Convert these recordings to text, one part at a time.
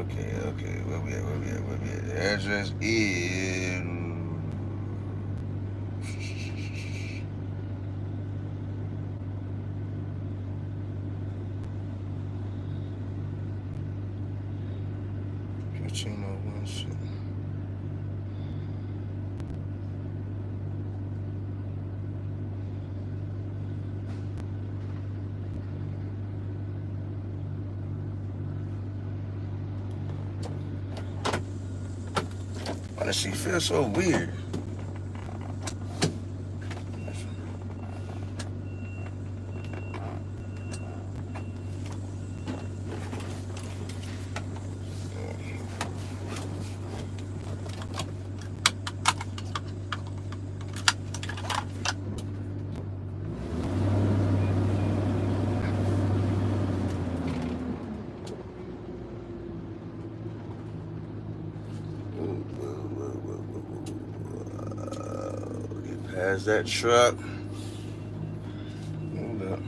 Where we at? The address is... Why does she feel so weird? Past that truck. Hold up.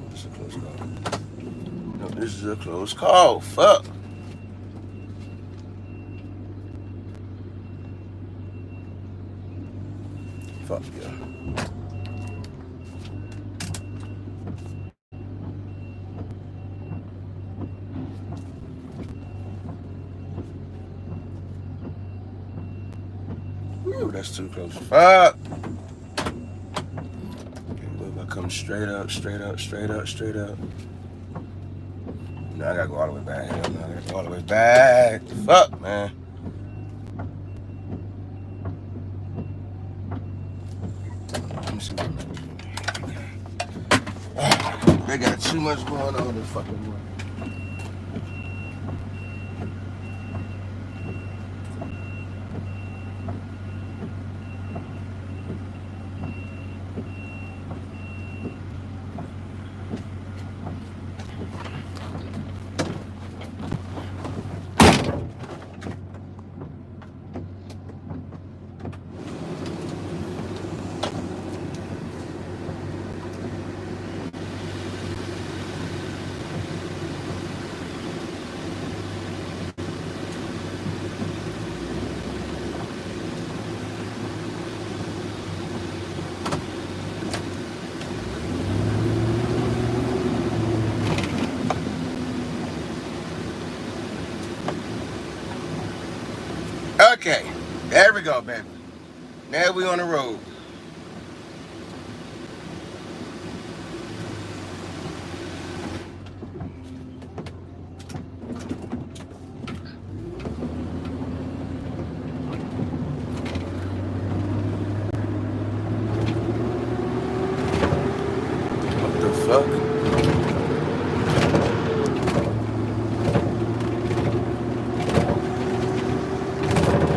This is a close call. No, this is a close call. Fuck. Fuck yeah. Ooh, that's too close. Fuck. Okay, what if I come straight up? Now I gotta go all the way back. Hell no, I gotta go all the way back. Fuck, man. Let me see what they got too much going on this fucking morning. Okay, there we go, baby. Now we on the road. What the fuck?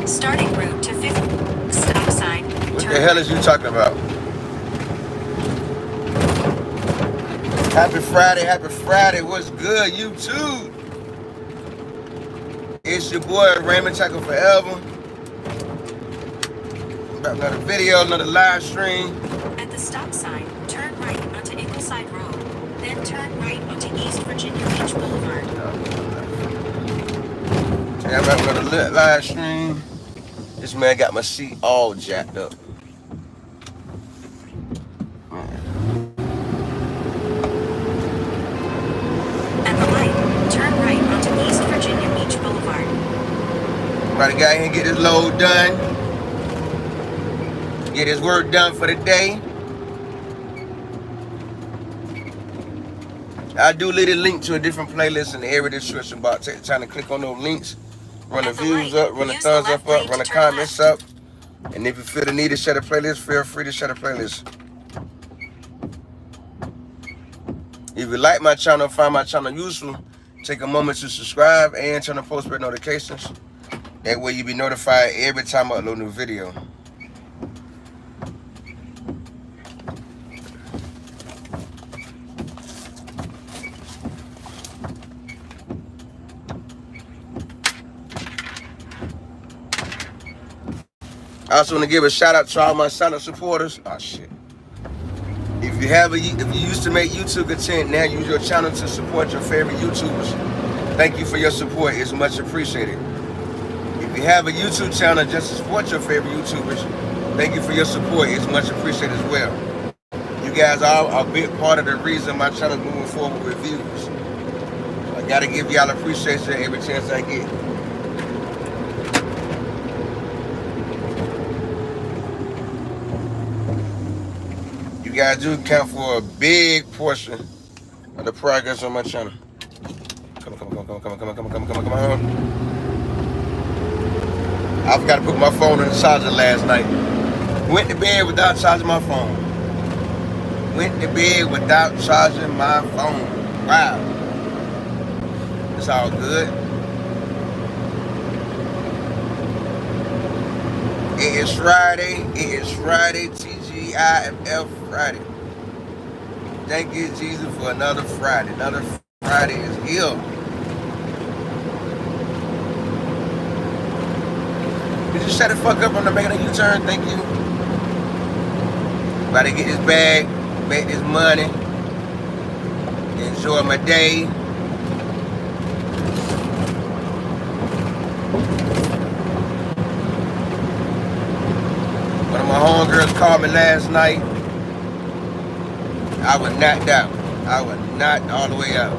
Starting route to 50. Stop sign. What the hell is you talking about? Happy Friday. What's good, YouTube? It's your boy, Raymondtacular forever. About another video, another live stream. At the stop sign, turn right onto Ingleside Road. Then turn right onto East Virginia Beach Boulevard. Today I'm about another live stream. This man got my seat all jacked up. At the light, turn right onto East Virginia Beach Boulevard. About to go ahead and get his load done. Get his work done for the day. I do leave a link to a different playlist in the area description box. Take the time to click on those links. Run the views up, run the thumbs up, run the comments up. And if you feel the need to share the playlist, feel free to share the playlist. If you like my channel, find my channel useful, take a moment to subscribe and turn on post bell notifications. That way you'll be notified every time I upload a new video. I also want to give a shout out to all my silent supporters. Oh shit. If you used to make YouTube content, now use your channel to support your favorite YouTubers. Thank you for your support. It's much appreciated. If you have a YouTube channel just to support your favorite YouTubers, thank you for your support. It's much appreciated as well. You guys are a big part of the reason my channel is moving forward with views. I gotta give y'all appreciation every chance I get. You guys do count for a big portion of the progress on my channel. Come on. I forgot to put my phone in the charger last night. Went to bed without charging my phone. Went to bed without charging my phone. Wow. It's all good. It is Friday. It is Friday. TGIFF Friday. Thank you, Jesus, for another Friday. Another Friday is here. Did you shut the fuck up on the making a U-turn? Thank you. About to get this bag, make this money, enjoy my day. One of my homegirls called me last night. I was knocked out. I was knocked all the way out.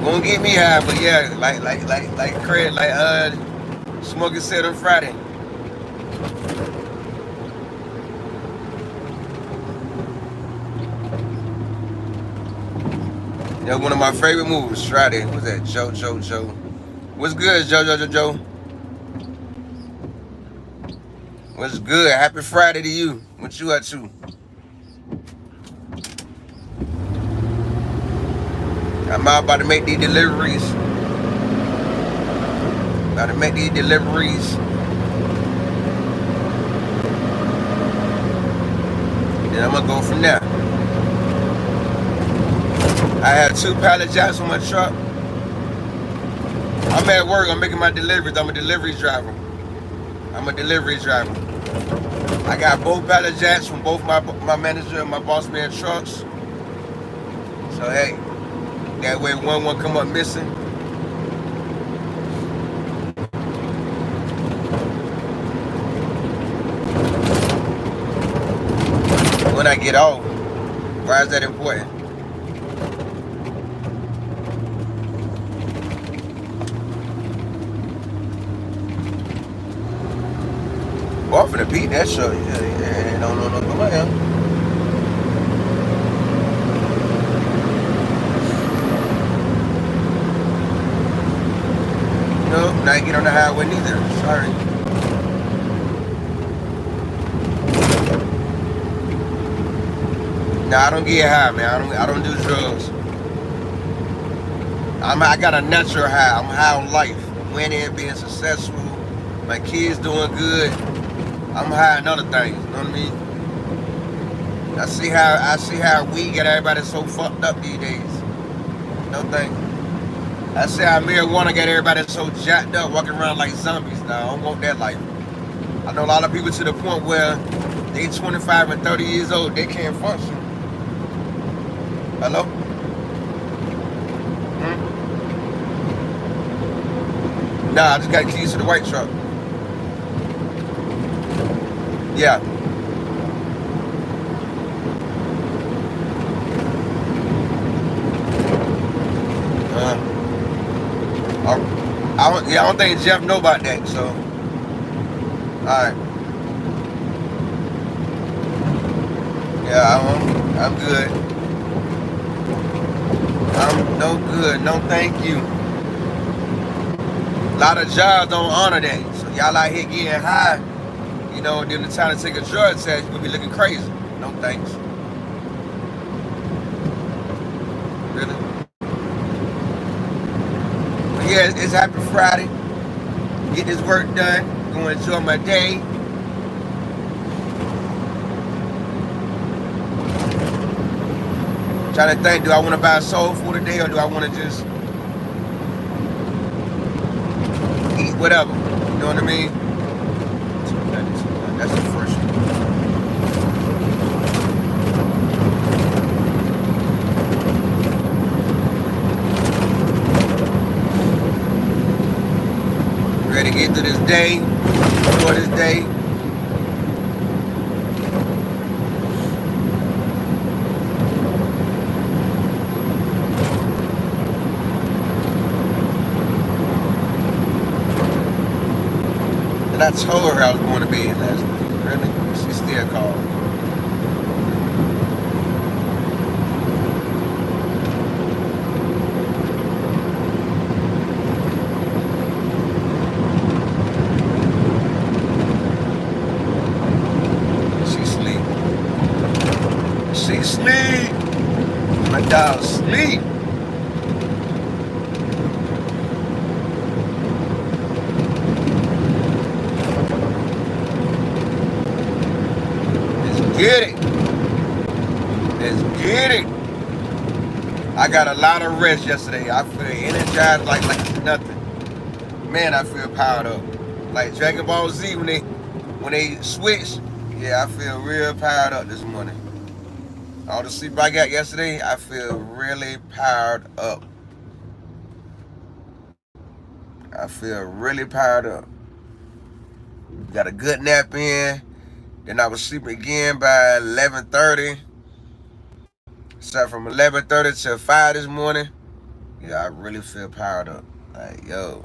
Won't get me high, but yeah, like Craig, Smokey said on Friday. You know, one of my favorite movies, Friday, was that Joe. What's good, Joe? What's good? Happy Friday to you. What you up to? I'm out about to make these deliveries. Then I'm gonna go from there. I have 2 pallet jacks on my truck. I'm at work. I'm making my deliveries. I'm a delivery driver. I got both pallet jacks from both my manager and my boss man trucks. So hey, that way one won't come up missing. When I get off, why is that important? Well, I'm finna beat that show. Yeah, no, come on, yeah. No, not get on the highway neither. Sorry. Nah, I don't get high, man. I don't do drugs. I got a natural high. I'm high on life. I'm winning, being successful. My kids doing good. I'm high on other things. You know what I mean? I see how we get everybody so fucked up these days. No thanks. I see how marijuana got everybody so jacked up, walking around like zombies now. I don't want that life. I know a lot of people to the point where they 25 and 30 years old, they can't function. Hello? Nah, I just got keys to the white truck. Yeah. I don't think Jeff know about that, so. Alright. Yeah, I'm good. I'm no good. No thank you. A lot of jobs don't honor that. So y'all out here getting high, you know, then the time to take a drug test, you'll be looking crazy. No thanks. Really? But yeah, it's Happy Friday. Get this work done. Gonna enjoy my day. Trying to think, do I want to buy soul food today or do I want to just eat whatever? You know what I mean? That's the first one. Ready to get through this day, enjoy this day. And I told her I was going to bed last night. Really? She still called. She sleep. She sleep. My dog sleep. Get it. Let's get it. I got a lot of rest yesterday. I feel energized like nothing. Man, I feel powered up. Like Dragon Ball Z when they switch. Yeah, I feel real powered up this morning. All the sleep I got yesterday, I feel really powered up. I feel really powered up. Got a good nap in. Then I was sleeping again by 11:30. So from 11:30 to 5 this morning. Yeah, I really feel powered up. Like, yo.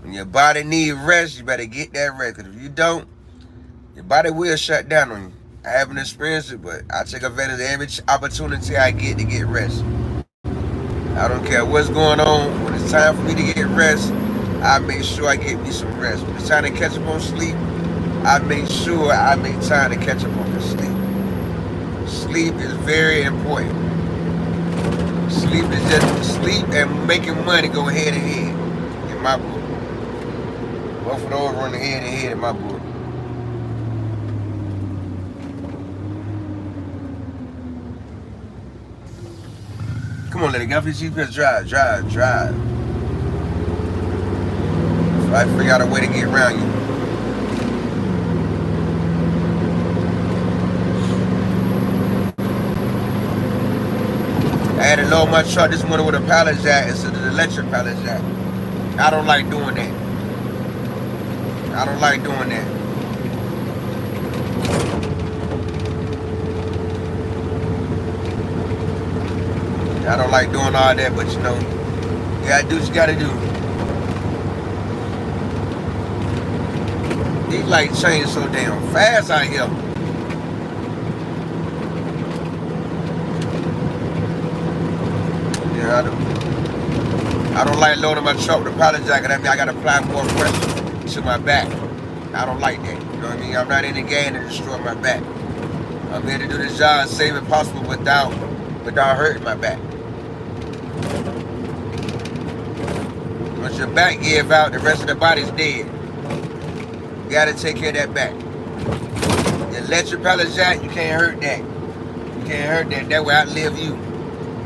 When your body needs rest, you better get that rest. Because if you don't, your body will shut down on you. I haven't experienced it, but I take advantage of every opportunity I get to get rest. I don't care what's going on. When it's time for me to get rest, I make sure I get me some rest. When it's time to catch up on sleep, I make sure I make time to catch up on the sleep. Sleep is very important. Sleep is just sleep and making money go head to head in my book. Both of those run head to head in my book. Come on, lady, get off your GPS. Drive. So I figure out a way to get around you. I had to load my truck this morning with a pallet jack instead of the electric pallet jack. I don't like doing that. I don't like doing that. I don't like doing all that, but you know, you gotta do what you gotta do. These lights change so damn fast out here. Yeah, I don't like loading my truck with a pallet jacket. That means I gotta apply more pressure to my back. I don't like that. You know what I mean? I'm not in the game to destroy my back. I'm here to do this job as safe as possible without hurting my back. Once your back give out, the rest of the body's dead. You gotta take care of that back. The electric pallet jack, you can't hurt that. You can't hurt that. That way I outlive you.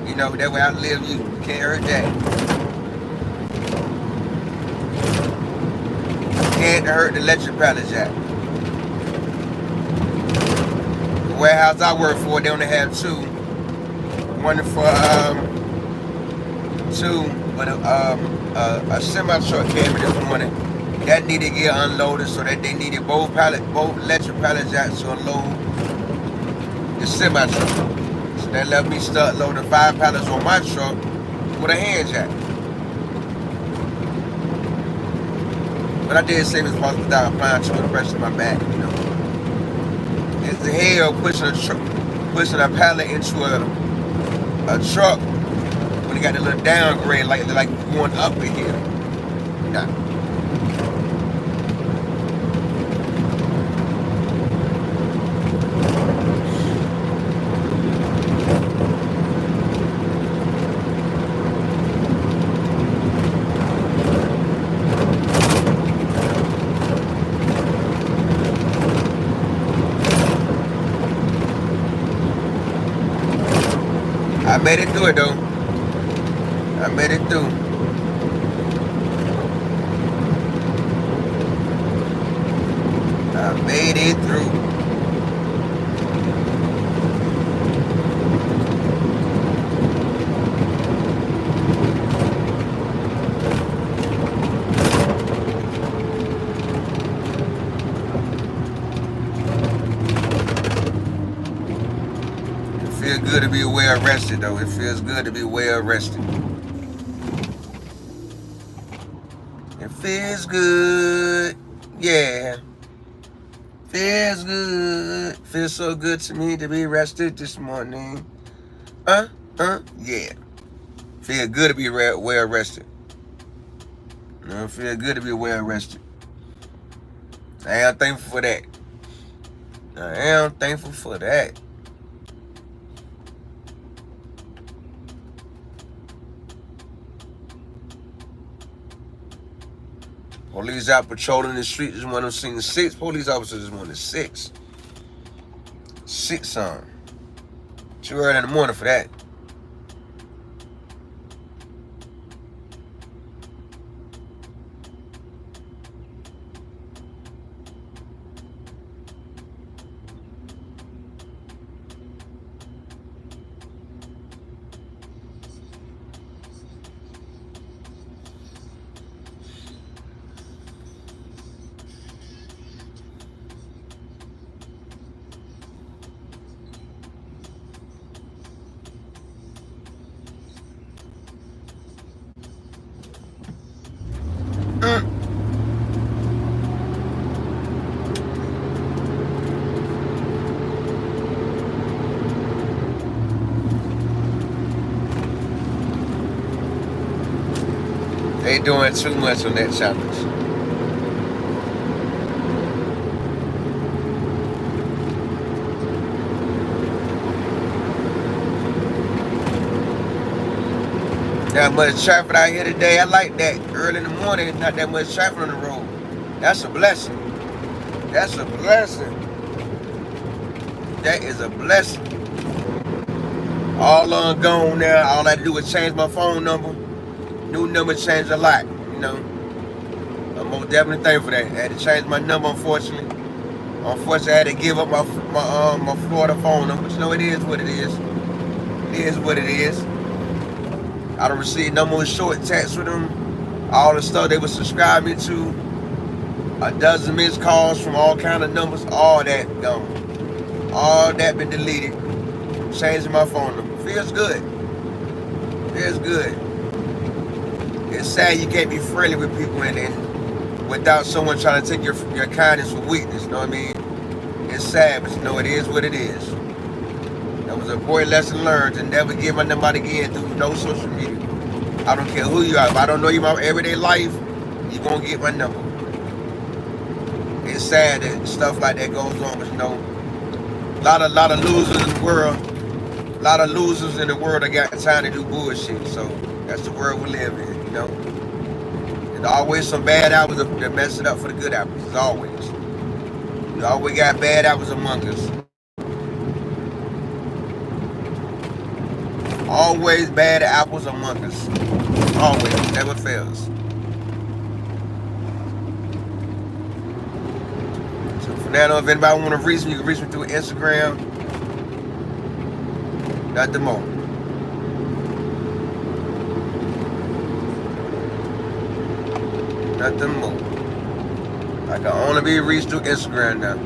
You know, that way I outlive you. You can't hurt that. You can't hurt the electric pallet jack. The warehouse I work for, they only have two. One for two, but a semi truck came in this morning. That needed to get unloaded, so that they needed both electric pallet jacks to unload the semi truck. So that let me start loading 5 pallets on my truck with a hand jack. But I did save as possible without applying too much pressure to my back, you know. It's the hell pushing a pallet into a truck when you got a little downgrade like going up in here. Nah. I made it through it though. I made it through. I made it through. It feels good to be well rested though. It feels good to be well rested. It feels good. Yeah. Feels good. Feels so good to me to be rested this morning. Yeah. Feel good to be well rested. You know, feel good to be well rested. I am thankful for that. I am thankful for that. Police out patrolling the streets is one of them 6 police officers is one of 6. 6 on. Too early in the morning for that. They doing too much on that challenge. Not much traffic out here today. I like that. Early in the morning, not that much traffic on the road. That's a blessing. That's a blessing. That is a blessing. All gone now. All I had to do was change my phone number. New number changed a lot, you know. I'm most definitely thankful for that. I had to change my number, unfortunately. Unfortunately, I had to give up my Florida phone number. But you know, it is what it is. It is what it is. I don't receive no more short texts with them. All the stuff they would subscribe me to. A dozen missed calls from all kind of numbers. All that gone. All that been deleted. Changing my phone number. Feels good. Feels good. It's sad you can't be friendly with people and without someone trying to take your kindness for weakness. You know what I mean? It's sad, but you know it is what it is. That was a important lesson learned to never give my number out again through no social media. I don't care who you are. If I don't know you in my everyday life, you're gonna get my number. It's sad that stuff like that goes on, but you know, a lot of losers in the world. A lot of losers in the world that got time to do bullshit. So that's the world we live in, you know. There's always some bad apples that mess it up for the good apples. As always. We always got bad apples among us. Always bad apples among us. Always. Never fails. So for now, if anybody want to reach me, you can reach me through Instagram. Nothing more. Nothing more. I can only be reached through Instagram now.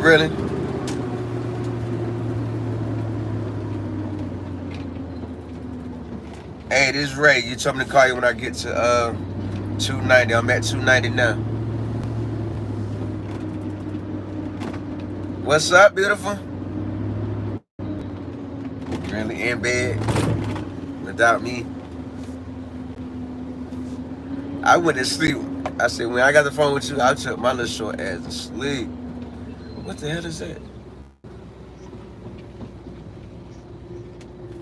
Really? Hey, this is Ray. You told me to call you when I get to 290. I'm at 290 now. What's up, beautiful? Really in bed without me? I went to sleep I said, when I got the phone with you, I took my little short ass to sleep. What the hell is that?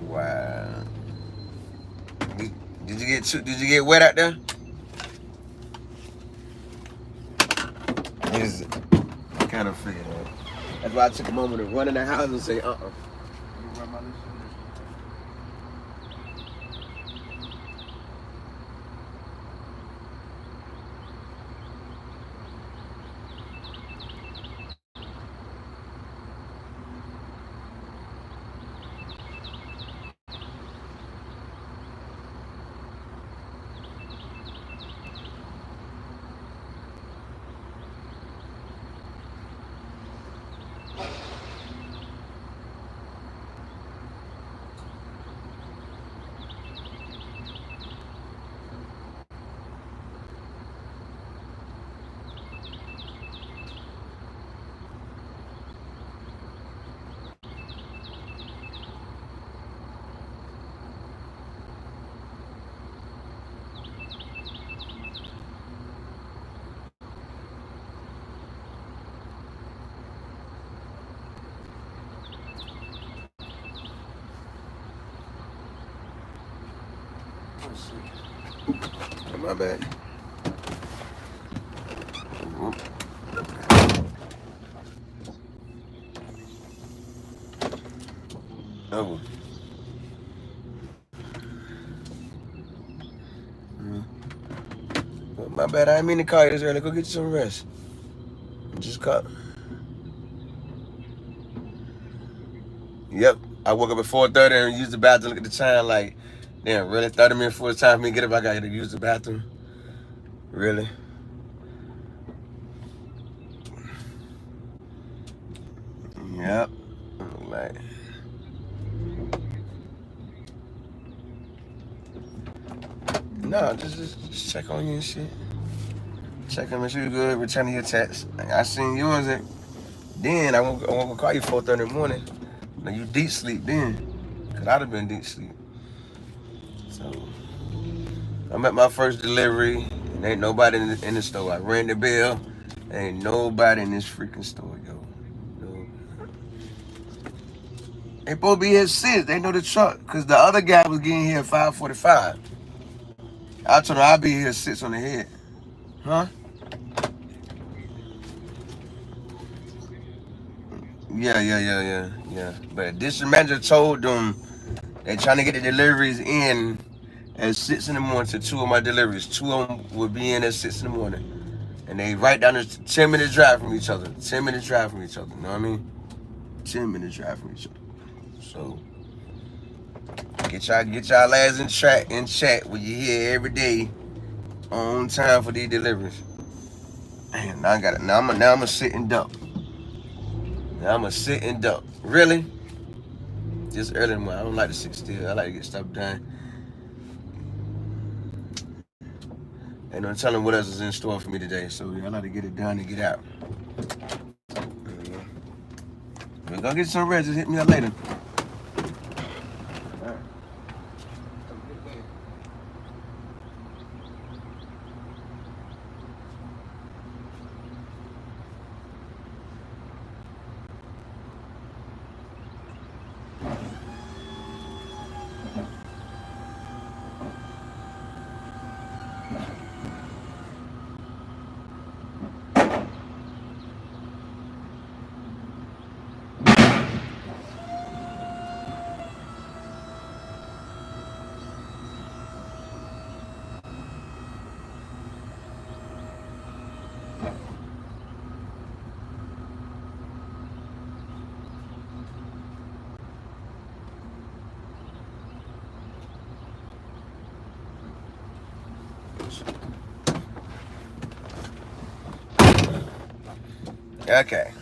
Wow. Did, did you get wet out there? Is it? I kind of figured that. That's why I took a moment to run in the house and say, my bad. Oh. My bad. I didn't mean to call you this early. Go get you some rest. Just call. Yep. I woke up at 4:30 and used the bathroom. Look at the time. Like, damn, really? 30 minutes before it's time for me to get up, I got to use the bathroom. Really? Yep. Like. No, just check on you and shit. Check on, make sure you're good. Returning your text. Like, I seen yours. Then I won't call you 4:30 in the morning. Now you deep sleep then, cause I'd have been deep sleep. So I'm at my first delivery, and ain't nobody in the store. I rang the bell, ain't nobody in this freaking store, yo. No. They supposed to be here at 6. They know the truck, cause the other guy was getting here at 5:45. I told him I'll be here at 6 on the head, huh? Yeah. But district manager told them they trying to get the deliveries in at 6 in the morning to 2 of my deliveries. 2 of them will be in at 6 in the morning. And they right down the 10-minute drive from each other. 10-minute drive from each other. You know what I mean? 10-minute drive from each other. So get y'all ass in chat when you here every day on time for these deliveries. Man, now I got it. Now I'm a sit and duck. Now I'm a sit and duck. Really? Just early in the morning. I don't like to sit still. I like to get stuff done. Ain't no telling what else is in store for me today. So I like to get it done and get out. We're gonna get some rest. Just hit me up later. Okay.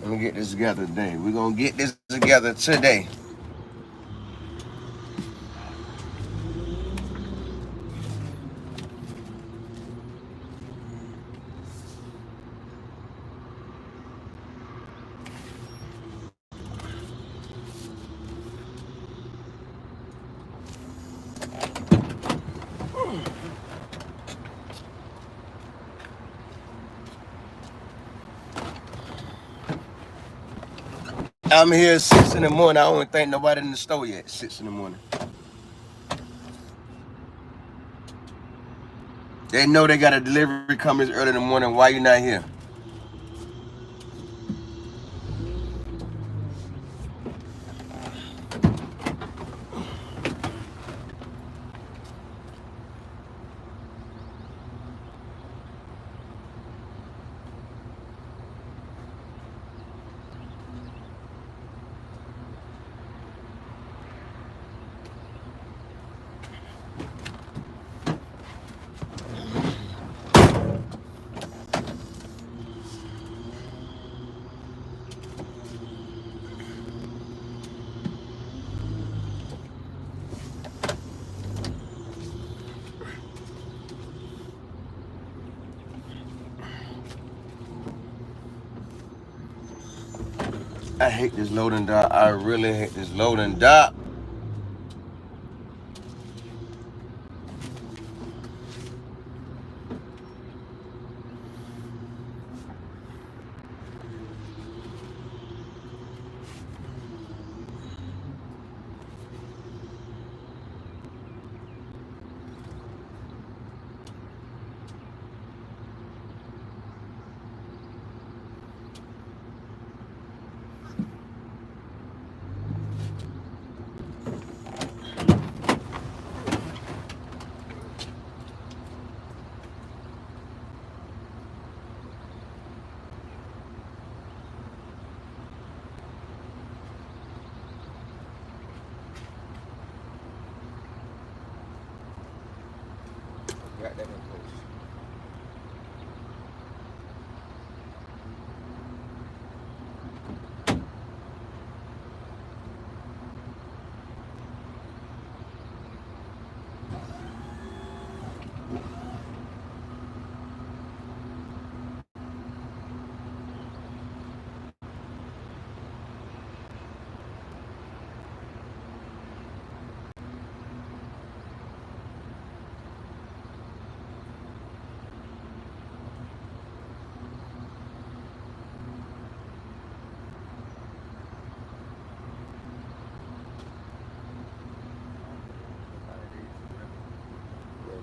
Let me get this together today. We're gonna get this together today. I'm here at 6 in the morning. I don't think nobody in the store yet. 6 in the morning. They know they got a delivery coming early in the morning. Why you not here? I hate this loading dock. I really hate this loading dock. Got that in place.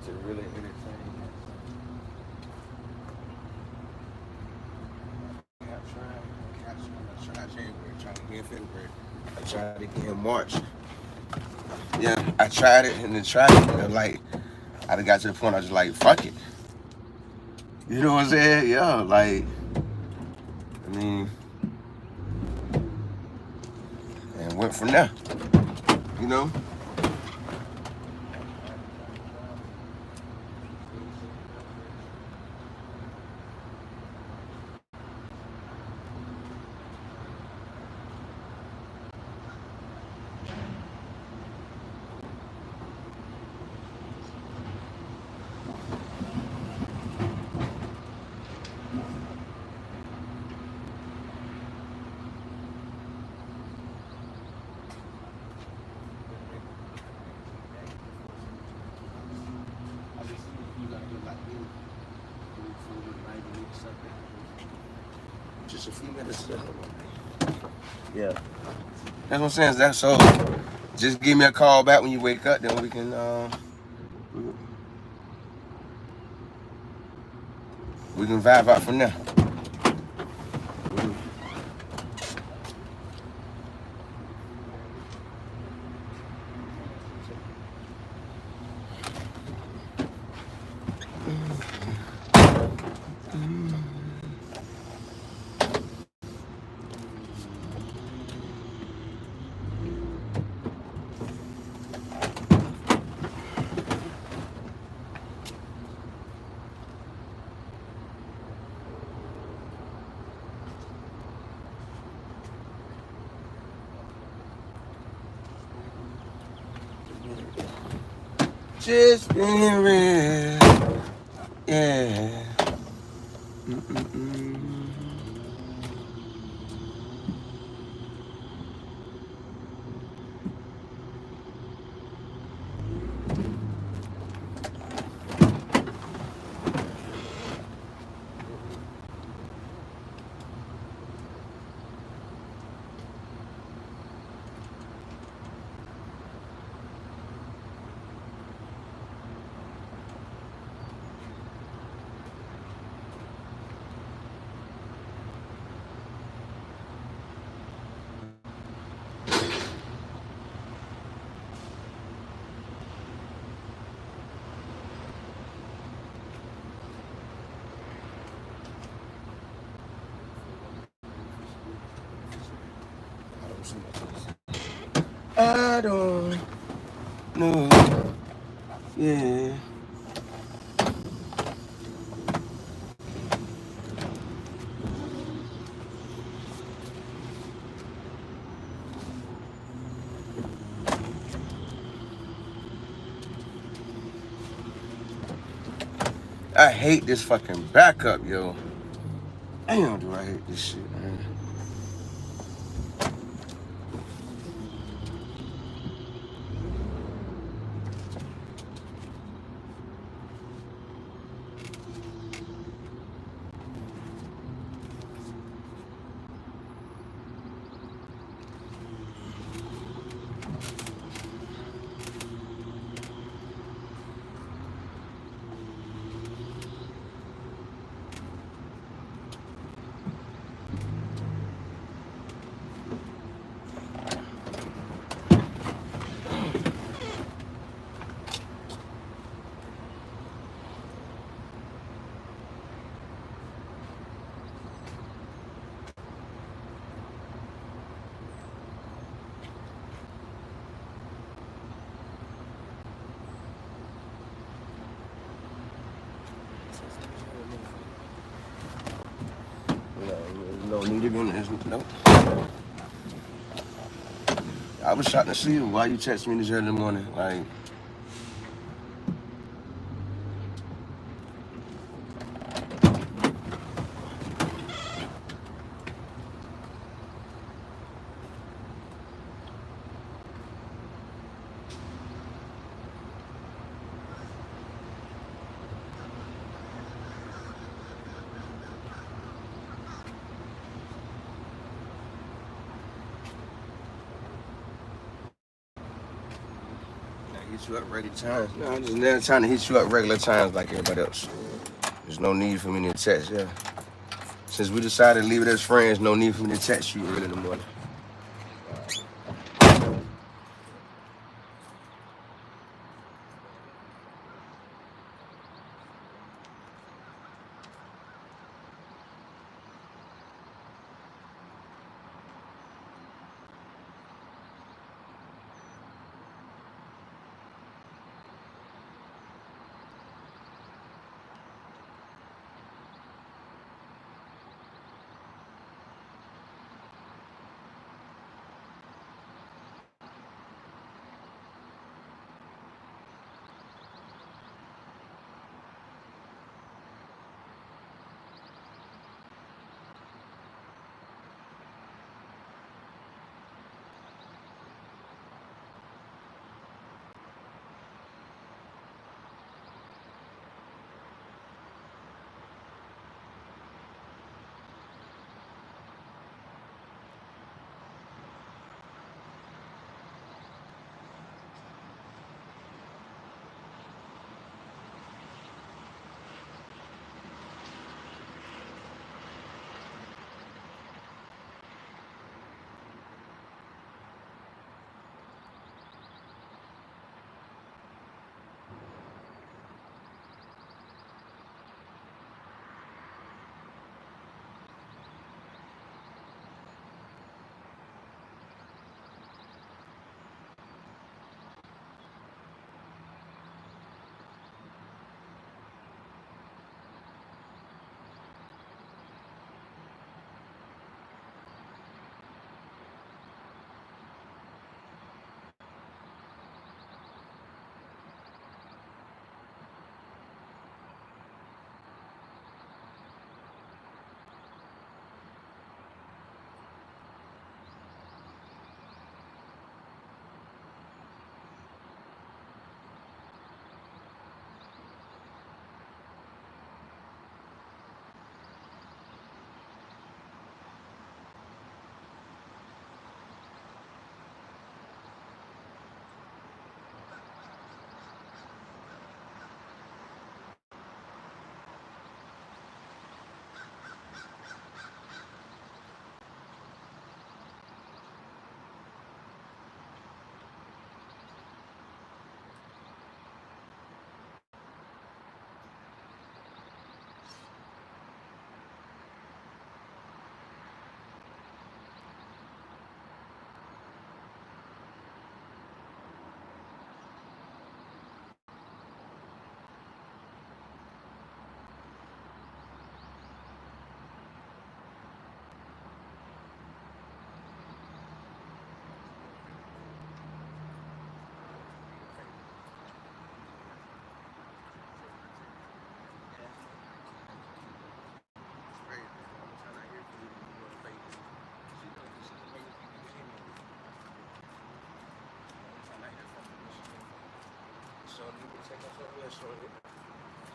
To really entertain. I tried January, tried again in February. I tried again in March. Yeah, I tried it and then tried it. Like, I got to the point I was just like, fuck it. You know what I'm saying? Yeah, like, I mean, and went from there. You know? Just a few minutes. Yeah. That's what I'm saying. That's so. Just give me a call back when you wake up, then we can vibe out from there. Just being real, yeah. I don't know, yeah. I hate this fucking backup, yo. Damn, do I hate this shit, man. No need to be in this. Nope. I was shocked to see you. Why you text me this early in the morning? Like, hit you up regular times. No, I'm just never trying to hit you up regular times like everybody else. There's no need for me to text, yeah. Since we decided to leave it as friends, no need for me to text you early in the morning.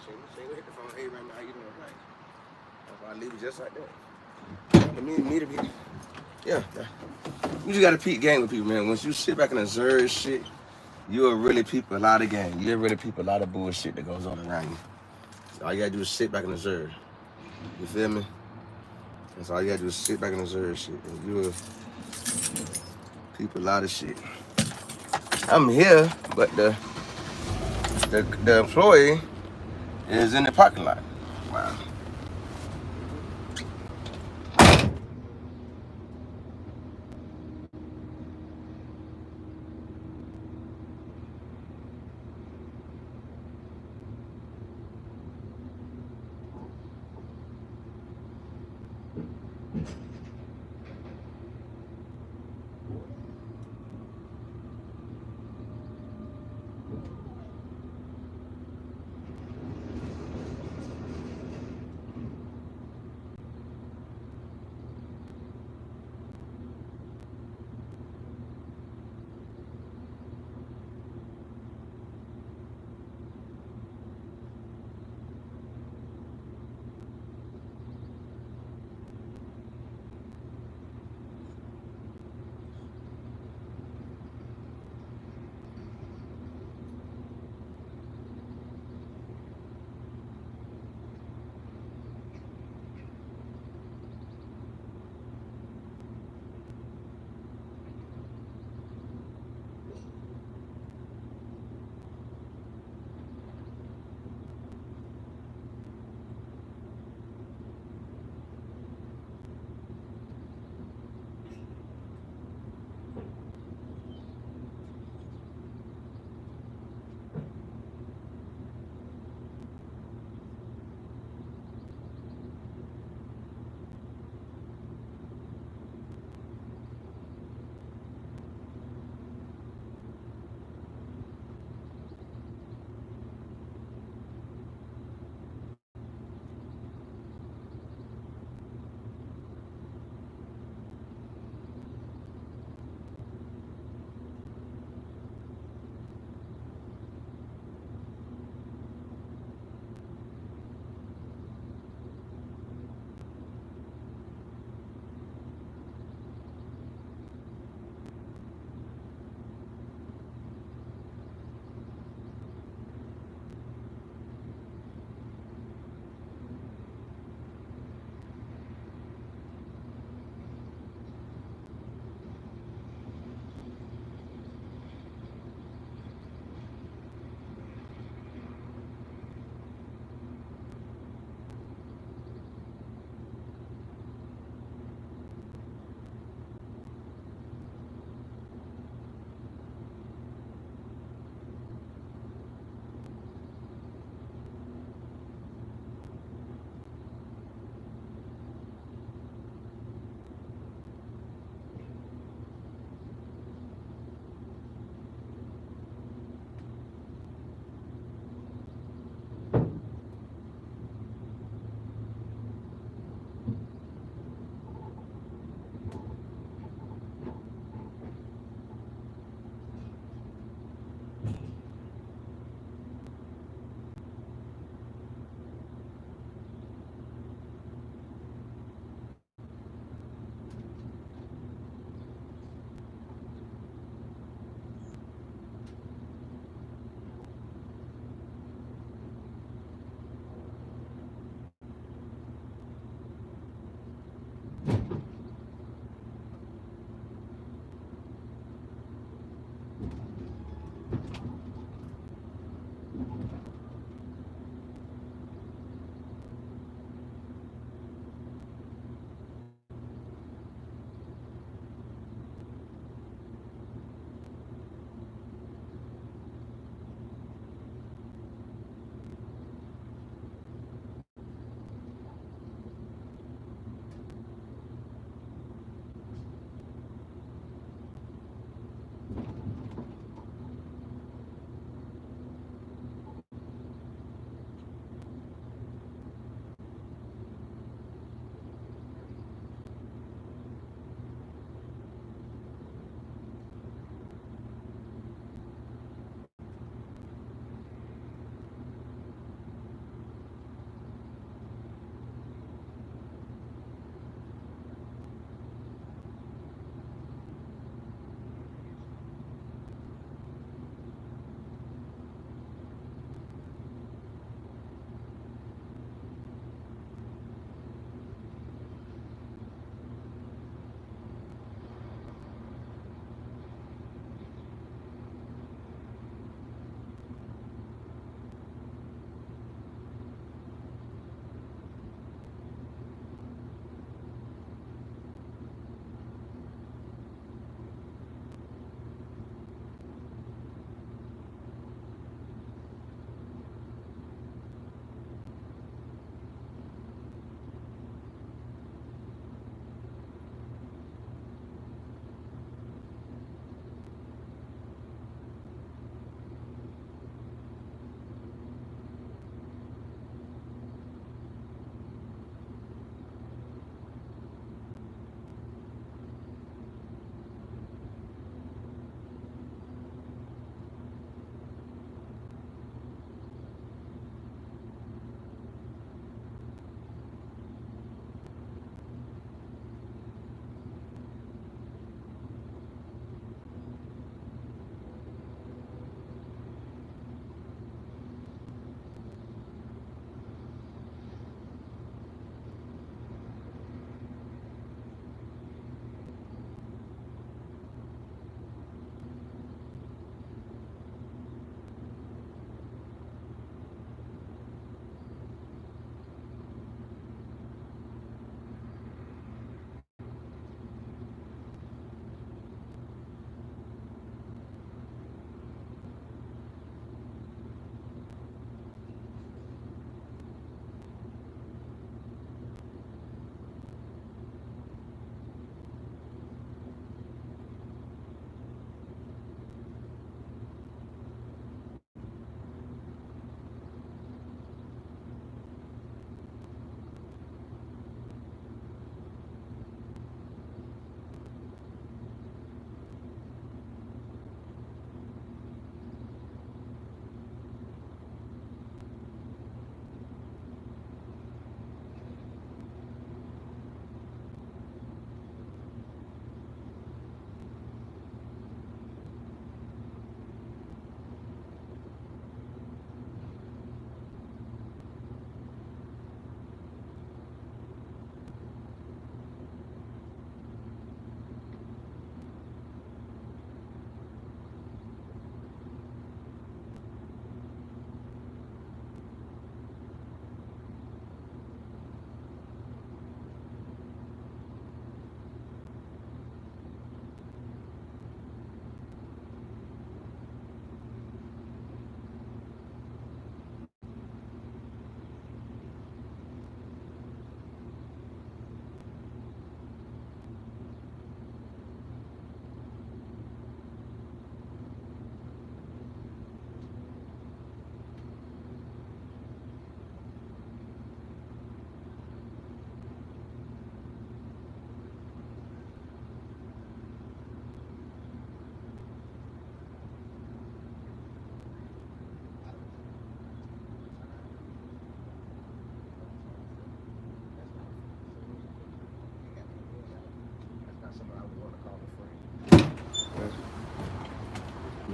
She ain't hit the phone. Hey, right now, you doing right? That's why I leave it just like that. Me to be. Yeah. You just gotta peep game with people, man. Once you sit back and observe shit, you'll really peep a lot of game. You'll really peep a lot of bullshit that goes on around you. So all you gotta do is sit back and observe. You feel me? That's all you gotta do is sit back and observe shit. And you'll peep a lot of shit. I'm here, but the employee is in the parking lot. Wow.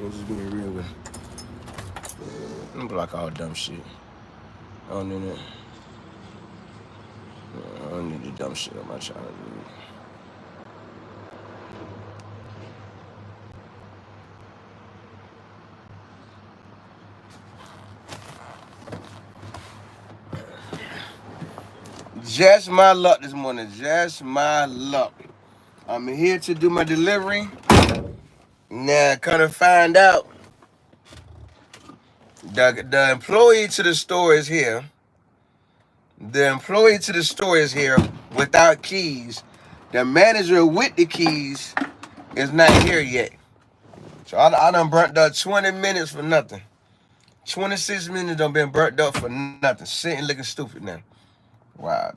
I'm just being real with it. I'm block all dumb shit. I don't need it. I don't need the dumb shit on my channel, dude. Just my luck this morning. Just my luck. I'm here to do my delivery. Now, kind of find out the employee to the store is here. The employee to the store is here without keys. The manager with the keys is not here yet. So I done burnt up 20 minutes for nothing. 26 minutes done been burnt up for nothing. Sitting looking stupid now. Wow.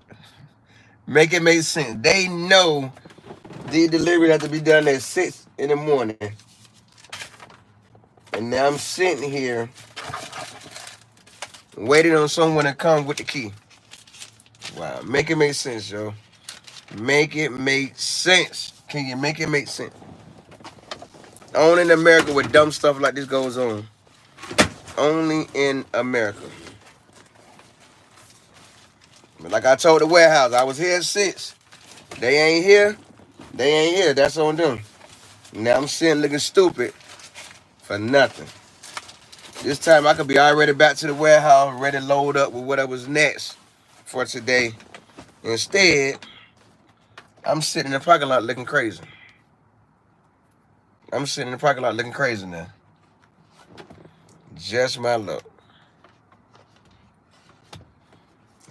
Make it make sense. They know the delivery has to be done at 6 in the morning. And now I'm sitting here waiting on someone to come with the key. Wow. Make it make sense, yo. Make it make sense. Can you make it make sense? Only in America where dumb stuff like this goes on. Only in America. But like I told the warehouse, I was here at 6. They ain't here. They ain't here. That's on them. Now I'm sitting looking stupid for nothing. This time I could be already back to the warehouse, ready to load up with whatever's next for today. Instead, I'm sitting in the parking lot looking crazy. I'm sitting in the parking lot looking crazy now. Just my luck.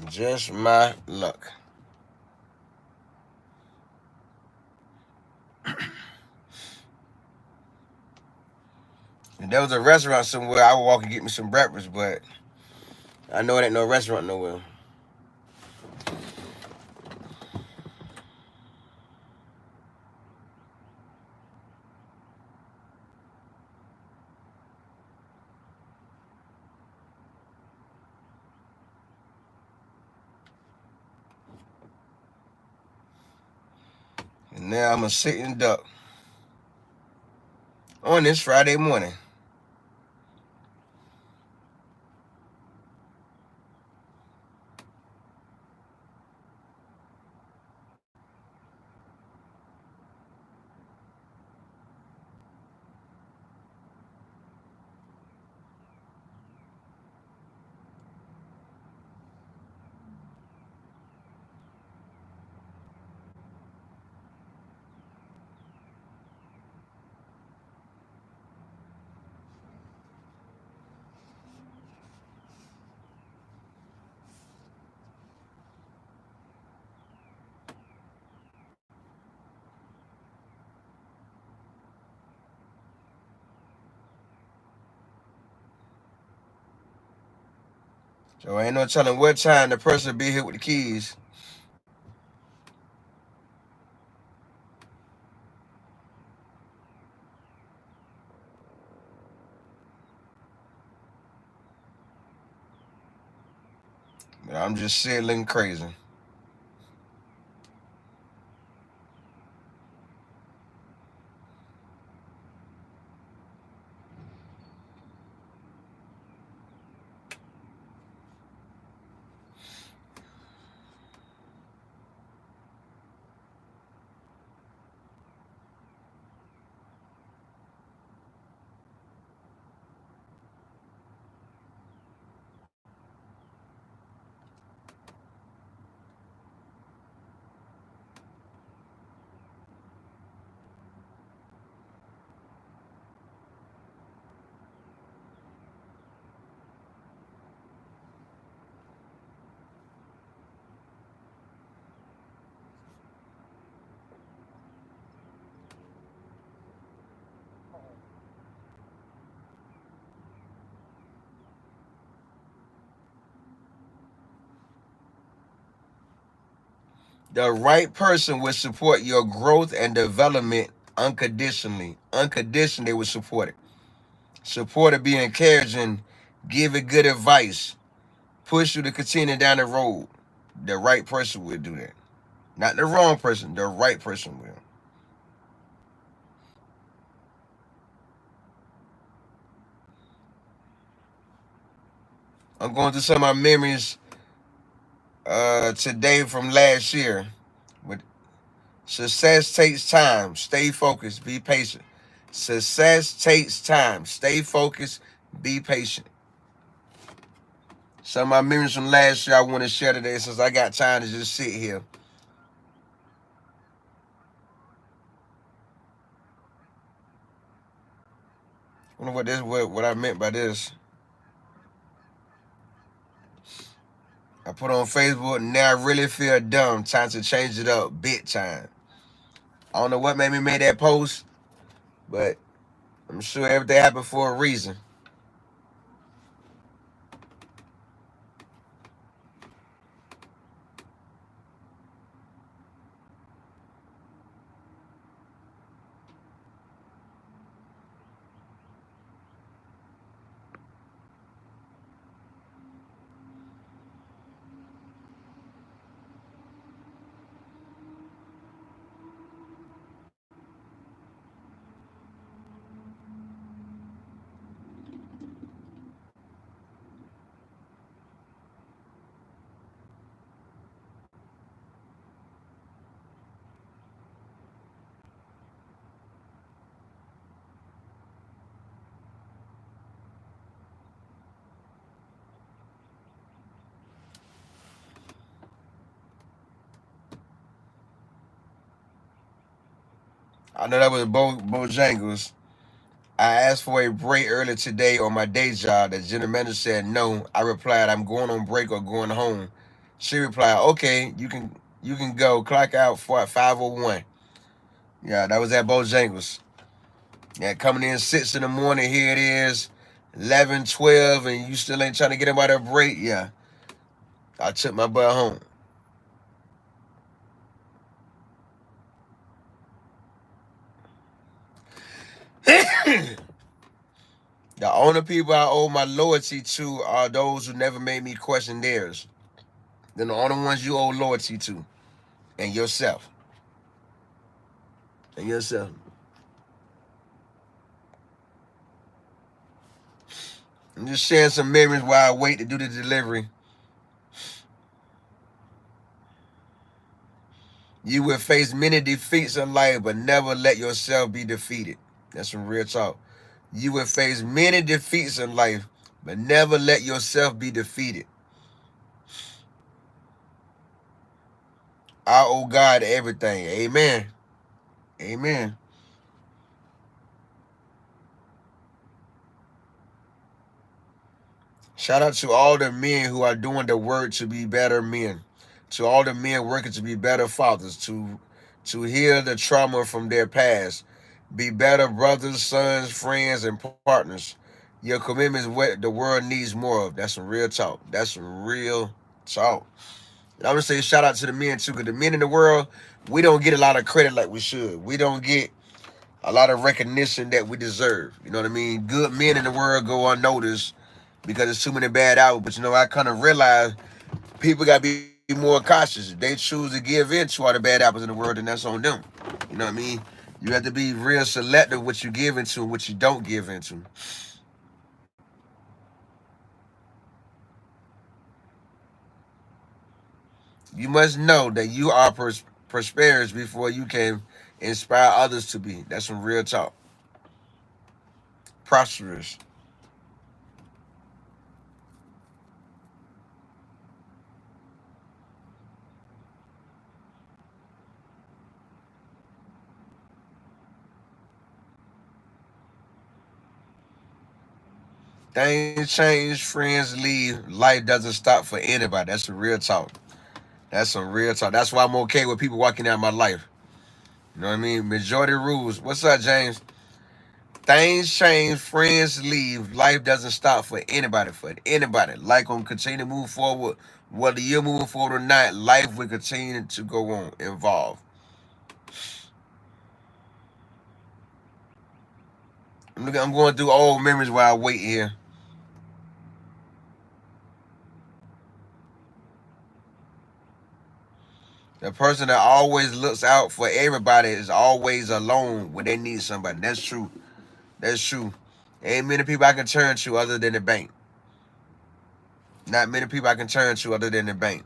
Just my luck. If there was a restaurant somewhere, I would walk and get me some breakfast, but I know it ain't no restaurant nowhere. And now I'm a sitting duck on this Friday morning. So ain't no telling what time the person will be here with the keys. But I'm just sitting looking crazy. The right person will support your growth and development unconditionally. Unconditionally, they will support it. Support it, be encouraging, give it good advice, push you to continue down the road. The right person will do that. Not the wrong person, the right person will. I'm going through some of my memories today from last year. But success takes time. Stay focused. Be patient. Success takes time. Stay focused. Be patient. Some of my memories from last year I want to share today since I got time to just sit here. I wonder what I meant by this. I put on Facebook, now I really feel dumb. Time to change it up big time. I don't know what made me make that post, but I'm sure everything happened for a reason. I know that was Bojangles. I asked for a break earlier today on my day job. The general manager said no. I replied, I'm going on break or going home. She replied, okay, you can go. Clock out for 5:01. Yeah, that was at Bojangles. Yeah, coming in 6 in the morning, here it is, 11, 12, and you still ain't trying to get him out of break. Yeah, I took my butt home. The only people I owe my loyalty to are those who never made me question theirs. They're the only ones you owe loyalty to, and yourself. And yourself. I'm just sharing some memories while I wait to do the delivery. You will face many defeats in life, but never let yourself be defeated. That's some real talk. You will face many defeats in life, but never let yourself be defeated. I owe God everything. Amen. Amen. Shout out to all the men who are doing the work to be better men. To all the men working to be better fathers, to heal the trauma from their past. Be better brothers, sons, friends, and partners. Your commitment is what the world needs more of. That's some real talk. That's some real talk. And I'm gonna say shout out to the men too, because the men in the world, we don't get a lot of credit like we should. We don't get a lot of recognition that we deserve. You know what I mean? Good men in the world go unnoticed because there's too many bad apples. But I kind of realize people got to be more cautious. If they choose to give in to all the bad apples in the world, then that's on them. You know what I mean? You have to be real selective what you give into and what you don't give into. You must know that you are prosperous before you can inspire others to be. That's some real talk. Prosperous. Things change, friends leave. Life doesn't stop for anybody. That's some real talk. That's some real talk. That's why I'm okay with people walking out my life. You know what I mean? Majority rules. What's up, James? Things change, friends leave. Life doesn't stop for anybody. For anybody, life gonna continue to move forward. Whether you're moving forward or not, life will continue to go on, evolve. I'm going through old memories while I wait here. The person that always looks out for everybody is always alone when they need somebody. That's true. That's true. Ain't many people I can turn to other than the bank. Not many people I can turn to other than the bank.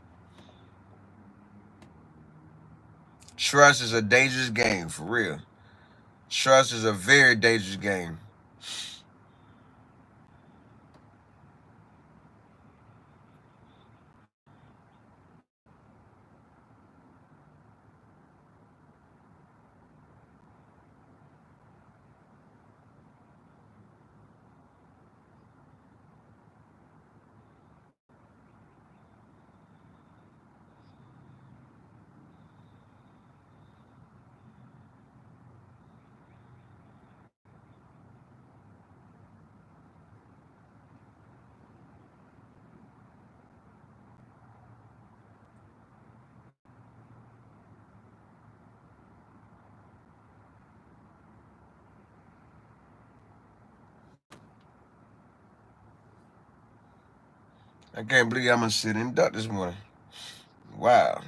Trust is a dangerous game, for real. Trust is a very dangerous game. I can't believe I'm gonna sit in duck this morning. Wow.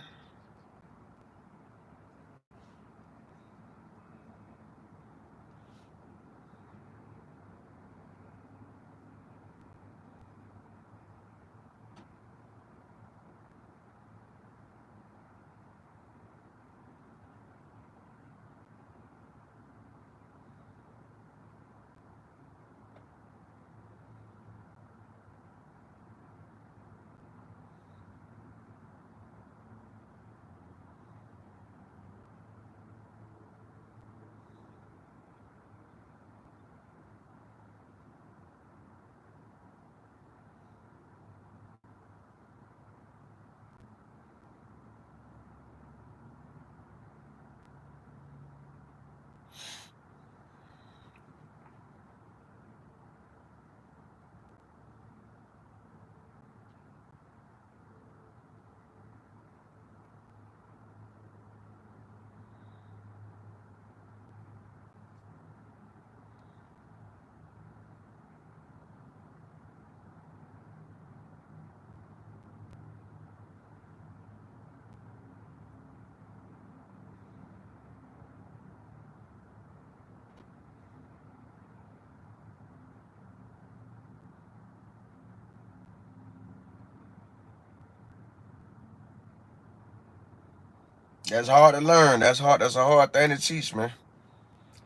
That's hard to learn. That's hard. That's a hard thing to teach, man.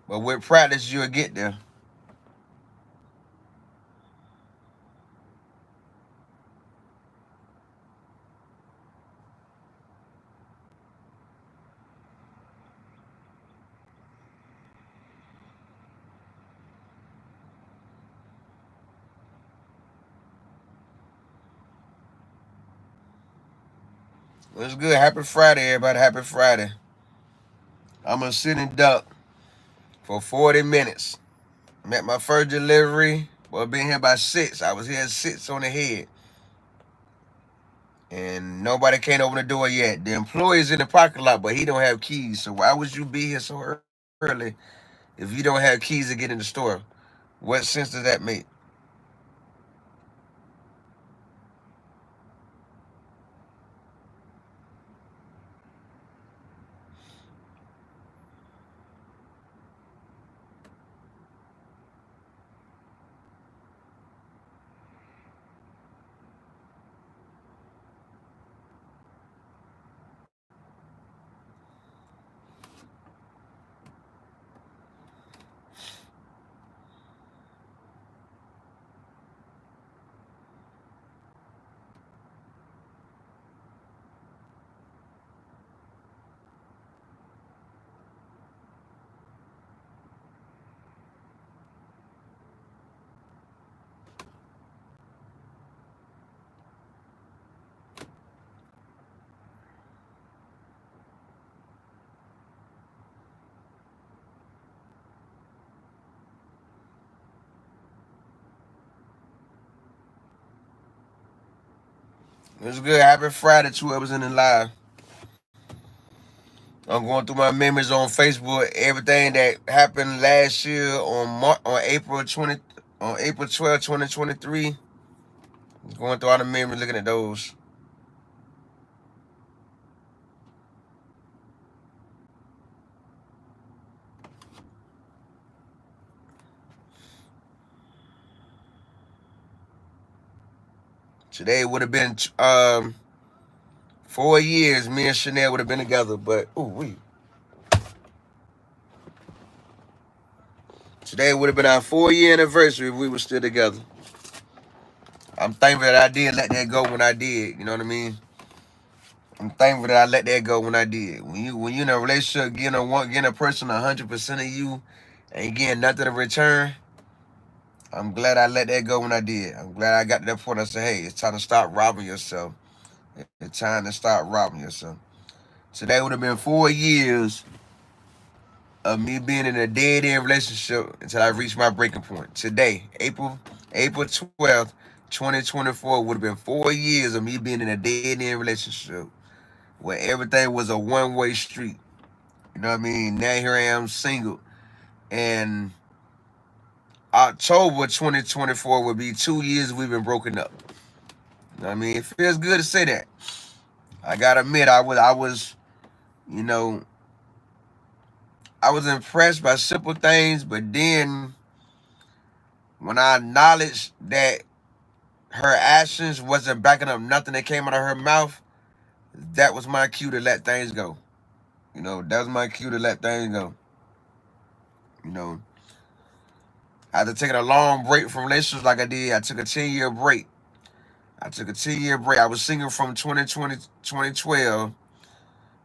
But with practice, you'll get there. Well, it's good. Happy Friday, everybody. Happy Friday. I'm gonna sit in duck for 40 minutes. Met my first delivery. Well, been here by 6. I was here at 6 on the head. And nobody can't open the door yet. The employee's in the parking lot, but he don't have keys. So why would you be here so early if you don't have keys to get in the store? What sense does that make? It's good. Happy Friday to whoever's in the live. I'm going through my memories on Facebook. Everything that happened last year on April 20 on April 12, 2023. Going through all the memories, looking at those. Today would have been 4 years. Me and Chanel would have been together, but today would have been our 4-year anniversary if we were still together. I'm thankful that I did let that go when I did. You know what I mean? I'm thankful that I let that go when I did. When you in a relationship, getting a person 100% of you, and getting nothing in return. I'm glad I let that go when I did. I'm glad I got to that point. I said, hey, it's time to stop robbing yourself. It's time to stop robbing yourself. So that would have been 4 years of me being in a dead-end relationship until I reached my breaking point. Today, April 12th, 2024, would have been 4 years of me being in a dead-end relationship where everything was a one-way street. You know what I mean? Now here I am single. And October 2024 would be 2 years we've been broken up. You know what I mean? It feels good to say that. I gotta admit, you know, I was impressed by simple things, but then when I acknowledged that her actions wasn't backing up nothing that came out of her mouth, that was my cue to let things go. That was my cue to let things go. You know, after taking a long break from relationships like I did, I took a 10-year break. I was single from 2012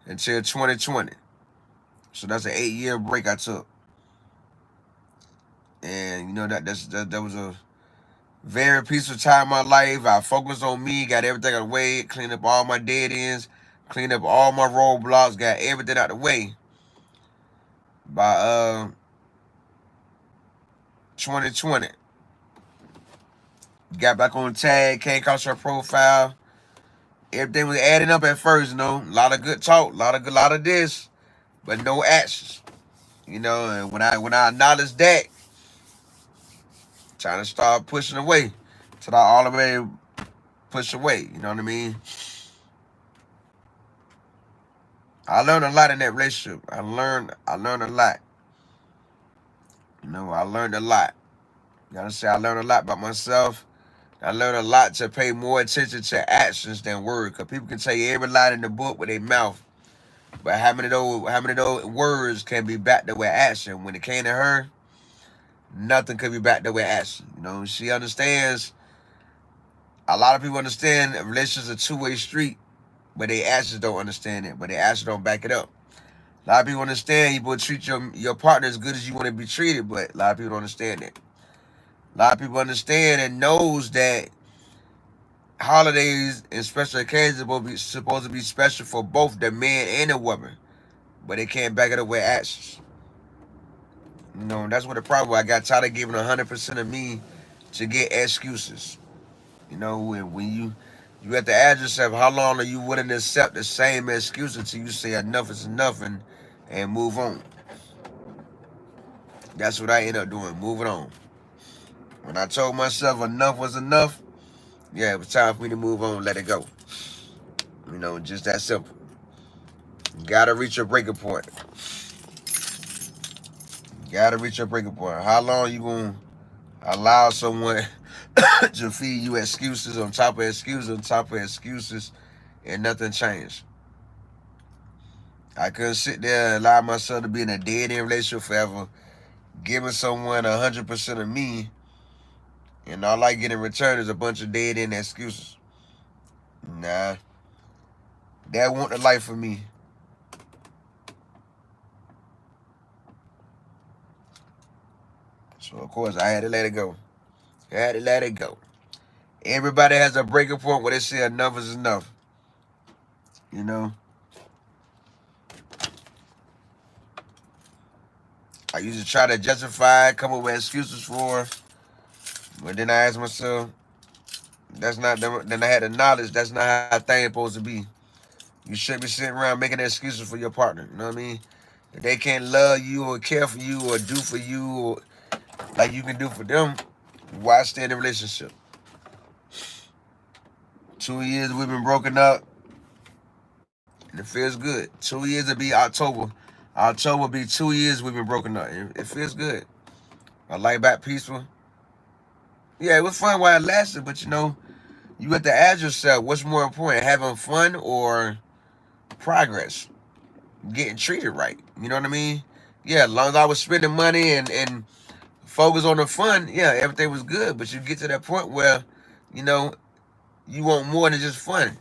until 2020. So that's an 8-year break I took. And that was a very peaceful time in my life. I focused on me, got everything out of the way, cleaned up all my dead ends, cleaned up all my roadblocks, got everything out of the way. By 2020, got back on tag, came across her profile. Everything was adding up at first, a lot of good talk, a lot of this, but no actions. And when I acknowledged that, trying to start pushing away, till I all the way push away. You know what I mean? I learned a lot in that relationship. I learned a lot. I learned a lot. You gotta say I learned a lot about myself. I learned a lot to pay more attention to actions than words. Cause people can tell you every line in the book with their mouth, but how many of those words can be backed up with action? When it came to her, nothing could be backed up with action. She understands. A lot of people understand relationships are a two-way street, but their actions don't understand it. But their actions don't back it up. A lot of people understand you will treat your partner as good as you want to be treated, but a lot of people don't understand that. A lot of people understand and knows that holidays and special occasions are supposed to be special for both the man and the woman, but they can't back it up with actions. That's what the problem was. I got tired of giving 100% of me to get excuses. When you have to ask yourself, how long are you willing to accept the same excuse until you say enough is enough and move on? That's what I end up doing, moving on. When I told myself enough was enough, yeah, it was time for me to move on, let it go. Just that simple. You gotta reach your breaking point. How long you gonna allow someone to feed you excuses on top of excuses on top of excuses and nothing changed? I couldn't sit there and allow myself to be in a dead-end relationship forever, giving someone 100% of me, and all I get in return is a bunch of dead-end excuses. Nah, that wasn't the life for me. So, of course, I had to let it go. Everybody has a breaking point where they say enough is enough. I used to try to justify, come up with excuses for, but then I asked myself, then I had the knowledge, that's not how things supposed to be. You shouldn't be sitting around making excuses for your partner. You know what I mean? If they can't love you or care for you or do for you or like you can do for them, why stay in a relationship? 2 years we've been broken up, and it feels good. 2 years will be October. October will be 2 years we've been broken up. It feels good. My life back peaceful. Yeah, it was fun while it lasted, but You have to ask yourself, what's more important, having fun or progress? Getting treated right. You know what I mean? Yeah, as long as I was spending money and focus on the fun, yeah, everything was good. But you get to that point where, you know, you want more than just fun.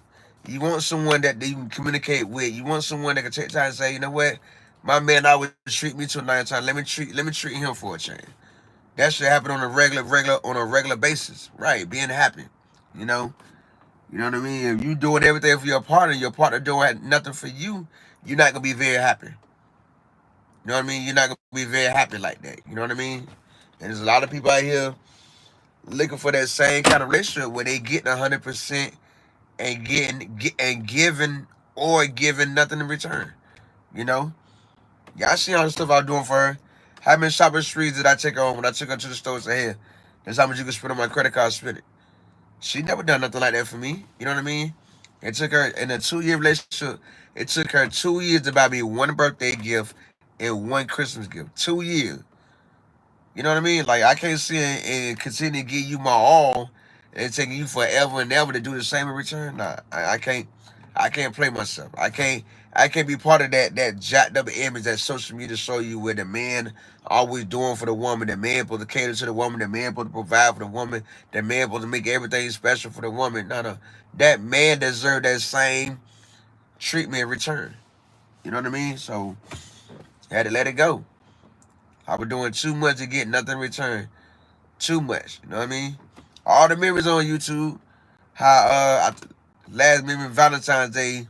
You want someone that you can communicate with. You want someone that can take time and say, you know what, my man always treat me to a nice time. Let me treat him for a change. That should happen on a regular basis. Right, being happy. You know, you know what I mean. If you doing everything for your partner doing nothing for you, you're not gonna be very happy. You know what I mean? You're not gonna be very happy like that. You know what I mean? And there's a lot of people out here looking for that same kind of relationship where they getting 100% and and giving or giving nothing in return. You know? Yeah, I see all the stuff I was doing for her. How many shopping sprees did I take her on when I took her to the store and said, hey, that's how much you can spend on my credit card, spend it. She never done nothing like that for me. You know what I mean? It took her in a 2 year relationship. It took her 2 years to buy me one birthday gift and one Christmas gift. 2 years. You know what I mean? Like I can't sit and continue to give you my all and taking you forever and ever to do the same in return. Nah, I can't. I can't play myself. I can't be part of that jacked up image that social media show you where the man always doing for the woman, the man supposed to cater to the woman, the man supposed to provide for the woman, the man supposed to make everything special for the woman. No, no, that man deserve that same treatment in return. You know what I mean? So I had to let it go. I was doing too much to get nothing in return. Too much. You know what I mean? All the memories on YouTube. How last memory Valentine's Day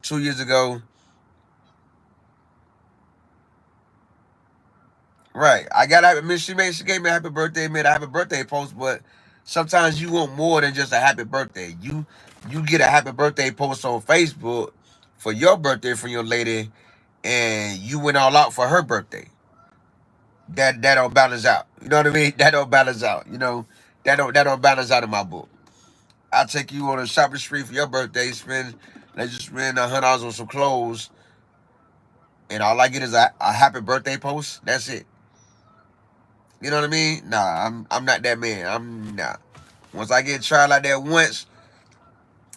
2 years ago. Right. I got I mean she gave me a happy birthday, made a happy birthday post, but sometimes you want more than just a happy birthday. You get a happy birthday post on Facebook for your birthday from your lady and you went all out for her birthday. That don't balance out. You know what I mean? That don't balance out. You know, that don't balance out in my book. I'll take you on a shopping spree for your birthday. Let's just spend $100 on some clothes, and all I get is a happy birthday post. That's it. You know what I mean? Nah, I'm not that man. I'm not. Once I get tried like that once,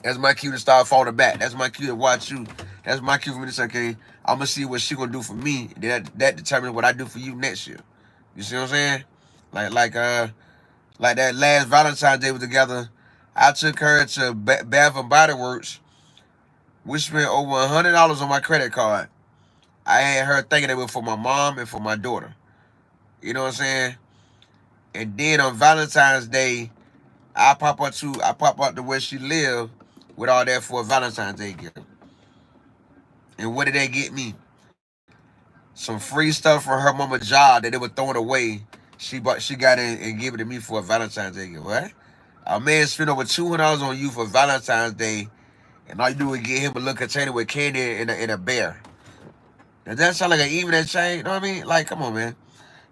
that's my cue to start falling back. That's my cue to watch you. That's my cue for me to say, okay, I'm gonna see what she gonna do for me. That determines what I do for you next year. You see what I'm saying? Like like uh like that last Valentine's Day we were together. I took her to Bath and Body Works. We spent over $100 on my credit card. I had her thinking it was for my mom and for my daughter. You know what I'm saying? And then on Valentine's Day, I pop up to where she lived with all that for a Valentine's Day gift. And what did they get me? Some free stuff for her mama job that they were throwing away. She got it and gave it to me for a Valentine's Day gift. What? A man spent over $200 on you for Valentine's Day, and all you do is get him a little container with candy and a bear. Does that sound like an even exchange? You know what I mean? Like, come on, man.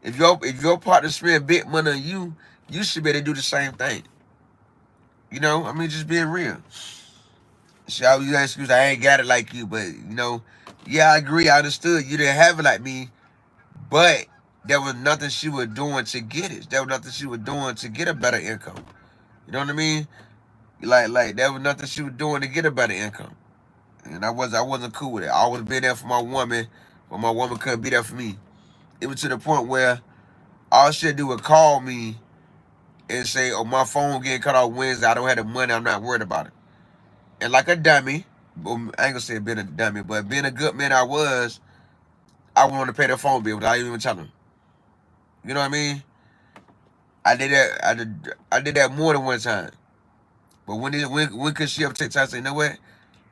If your partner spend big money on you, you should be able to do the same thing. You know, I mean, just being real. She always use that excuse, I ain't got it like you, but yeah, I agree, I understood. You didn't have it like me, but there was nothing she was doing to get it. There was nothing she was doing to get a better income. You know what I mean? Like there was nothing she was doing to get a better income. And I wasn't cool with it. I always been there for my woman, but my woman couldn't be there for me. It was to the point where all she'd do was call me and say, "Oh, my phone getting cut off Wednesday. I don't have the money. I'm not worried about it." And like a dummy, I ain't gonna say being a dummy, but being a good man I was, I wanted to pay the phone bill without even telling him. You know what I mean? I did that. I did that more than one time. But when could she ever take time to say, you know what?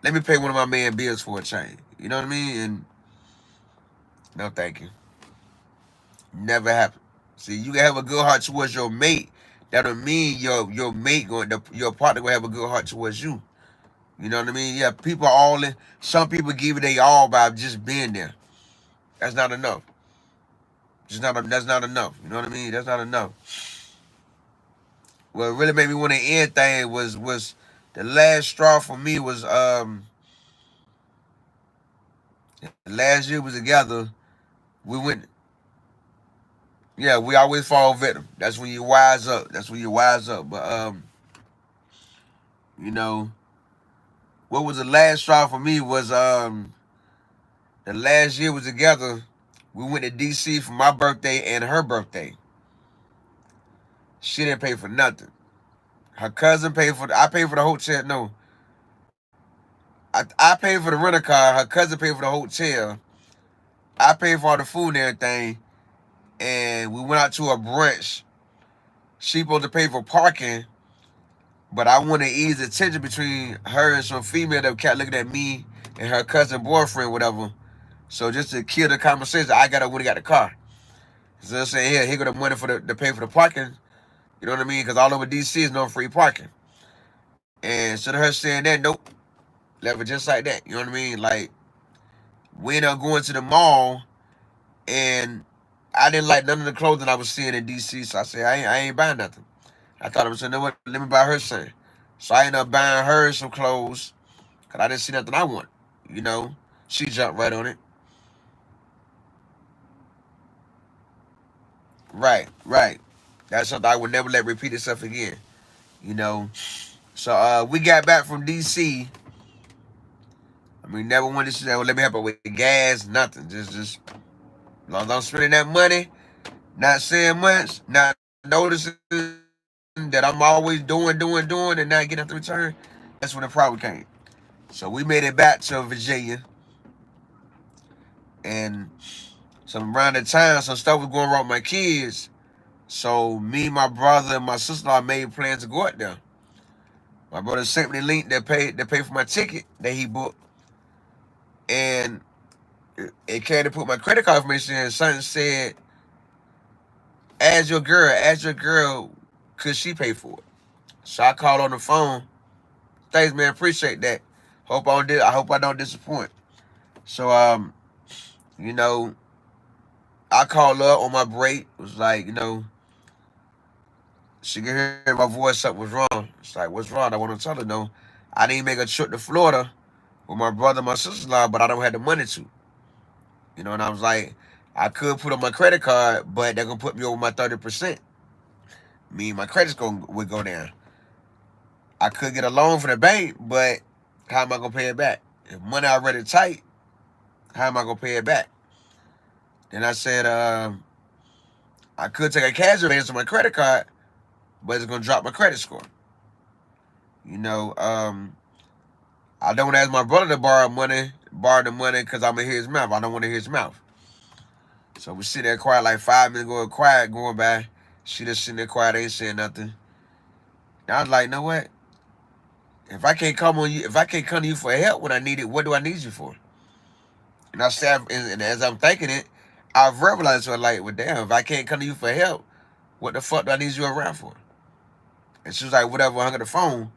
Let me pay one of my man bills for a change. You know what I mean? And no, thank you. Never happened. See, you can have a good heart towards your mate. That don't mean your mate your partner gonna have a good heart towards you. You know what I mean? Yeah, people all in. Some people give it they all by just being there. That's not enough. That's not enough. You know what I mean? That's not enough. What really made me want to end thing was the last straw for me was last year we was together. We went, yeah, we always fall victim. That's when you wise up. That's when you wise up. But You know, what was the last straw for me was the last year was together. We went to DC for my birthday and her birthday. She didn't pay for nothing. Her cousin paid for I paid for the hotel. No, I paid for the rental car. Her cousin paid for the hotel. I paid for all the food and everything. And we went out to a brunch. She supposed to pay for parking, but I want to ease the tension between her and some female that kept looking at me and her cousin boyfriend, whatever. So just to kill the conversation, I got to when he got the car. So I'm saying, here go the money for the to pay for the parking. You know what I mean? Because all over DC is no free parking. And instead of her saying that, nope, left it just like that. You know what I mean? Like we ended up going to the mall, and I didn't like none of the clothing I was seeing in DC. So I said, I ain't buying nothing. I thought I was saying, you know what? Let me buy her something. So I ended up buying her some clothes because I didn't see nothing I wanted. You know, she jumped right on it. Right, right. That's something I would never let repeat itself again. You know. So we got back from DC. I mean, never wanted to say, well, let me help her with gas, nothing. Just long as I'm spending that money, not saying much, not noticing that I'm always doing, and not getting nothing in return. That's when the problem came. So we made it back to Virginia, and some around the time, some stuff was going wrong with my kids. So me, my brother, and my sister-in-law made plans to go out there. My brother sent me the link that paid for my ticket that he booked, and it came to put my credit card information in. And something said, ask your girl, could she pay for it?" So I called on the phone. Thanks, man, appreciate that. I hope I don't disappoint. So you know, I called her on my break. It was like, she could hear my voice, something was wrong. It's like, what's wrong? I want to tell her, no. I didn't make a trip to Florida with my brother and my sister-in-law, but I don't have the money to. And I was like, I could put on my credit card, but they're gonna put me over my 30%. Me, my credit's gonna would go down. I could get a loan from the bank, but how am I gonna pay it back? If money already tight, how am I gonna pay it back? Then I said, I could take a cash advance on my credit card, but it's gonna drop my credit score. You know, I don't want to ask my brother to borrow the money because I'm gonna hear his mouth. I don't want to hear his mouth. So we sit there quiet like 5 minutes going quiet going by. She just sitting there quiet, ain't saying nothing. And I was like, you know what? If I can't come to you for help when I need it, what do I need you for? And I said, and as I'm thinking it, I verbalized to her like, well, damn, if I can't come to you for help, what the fuck do I need you around for? And she was like, whatever, hung up the phone.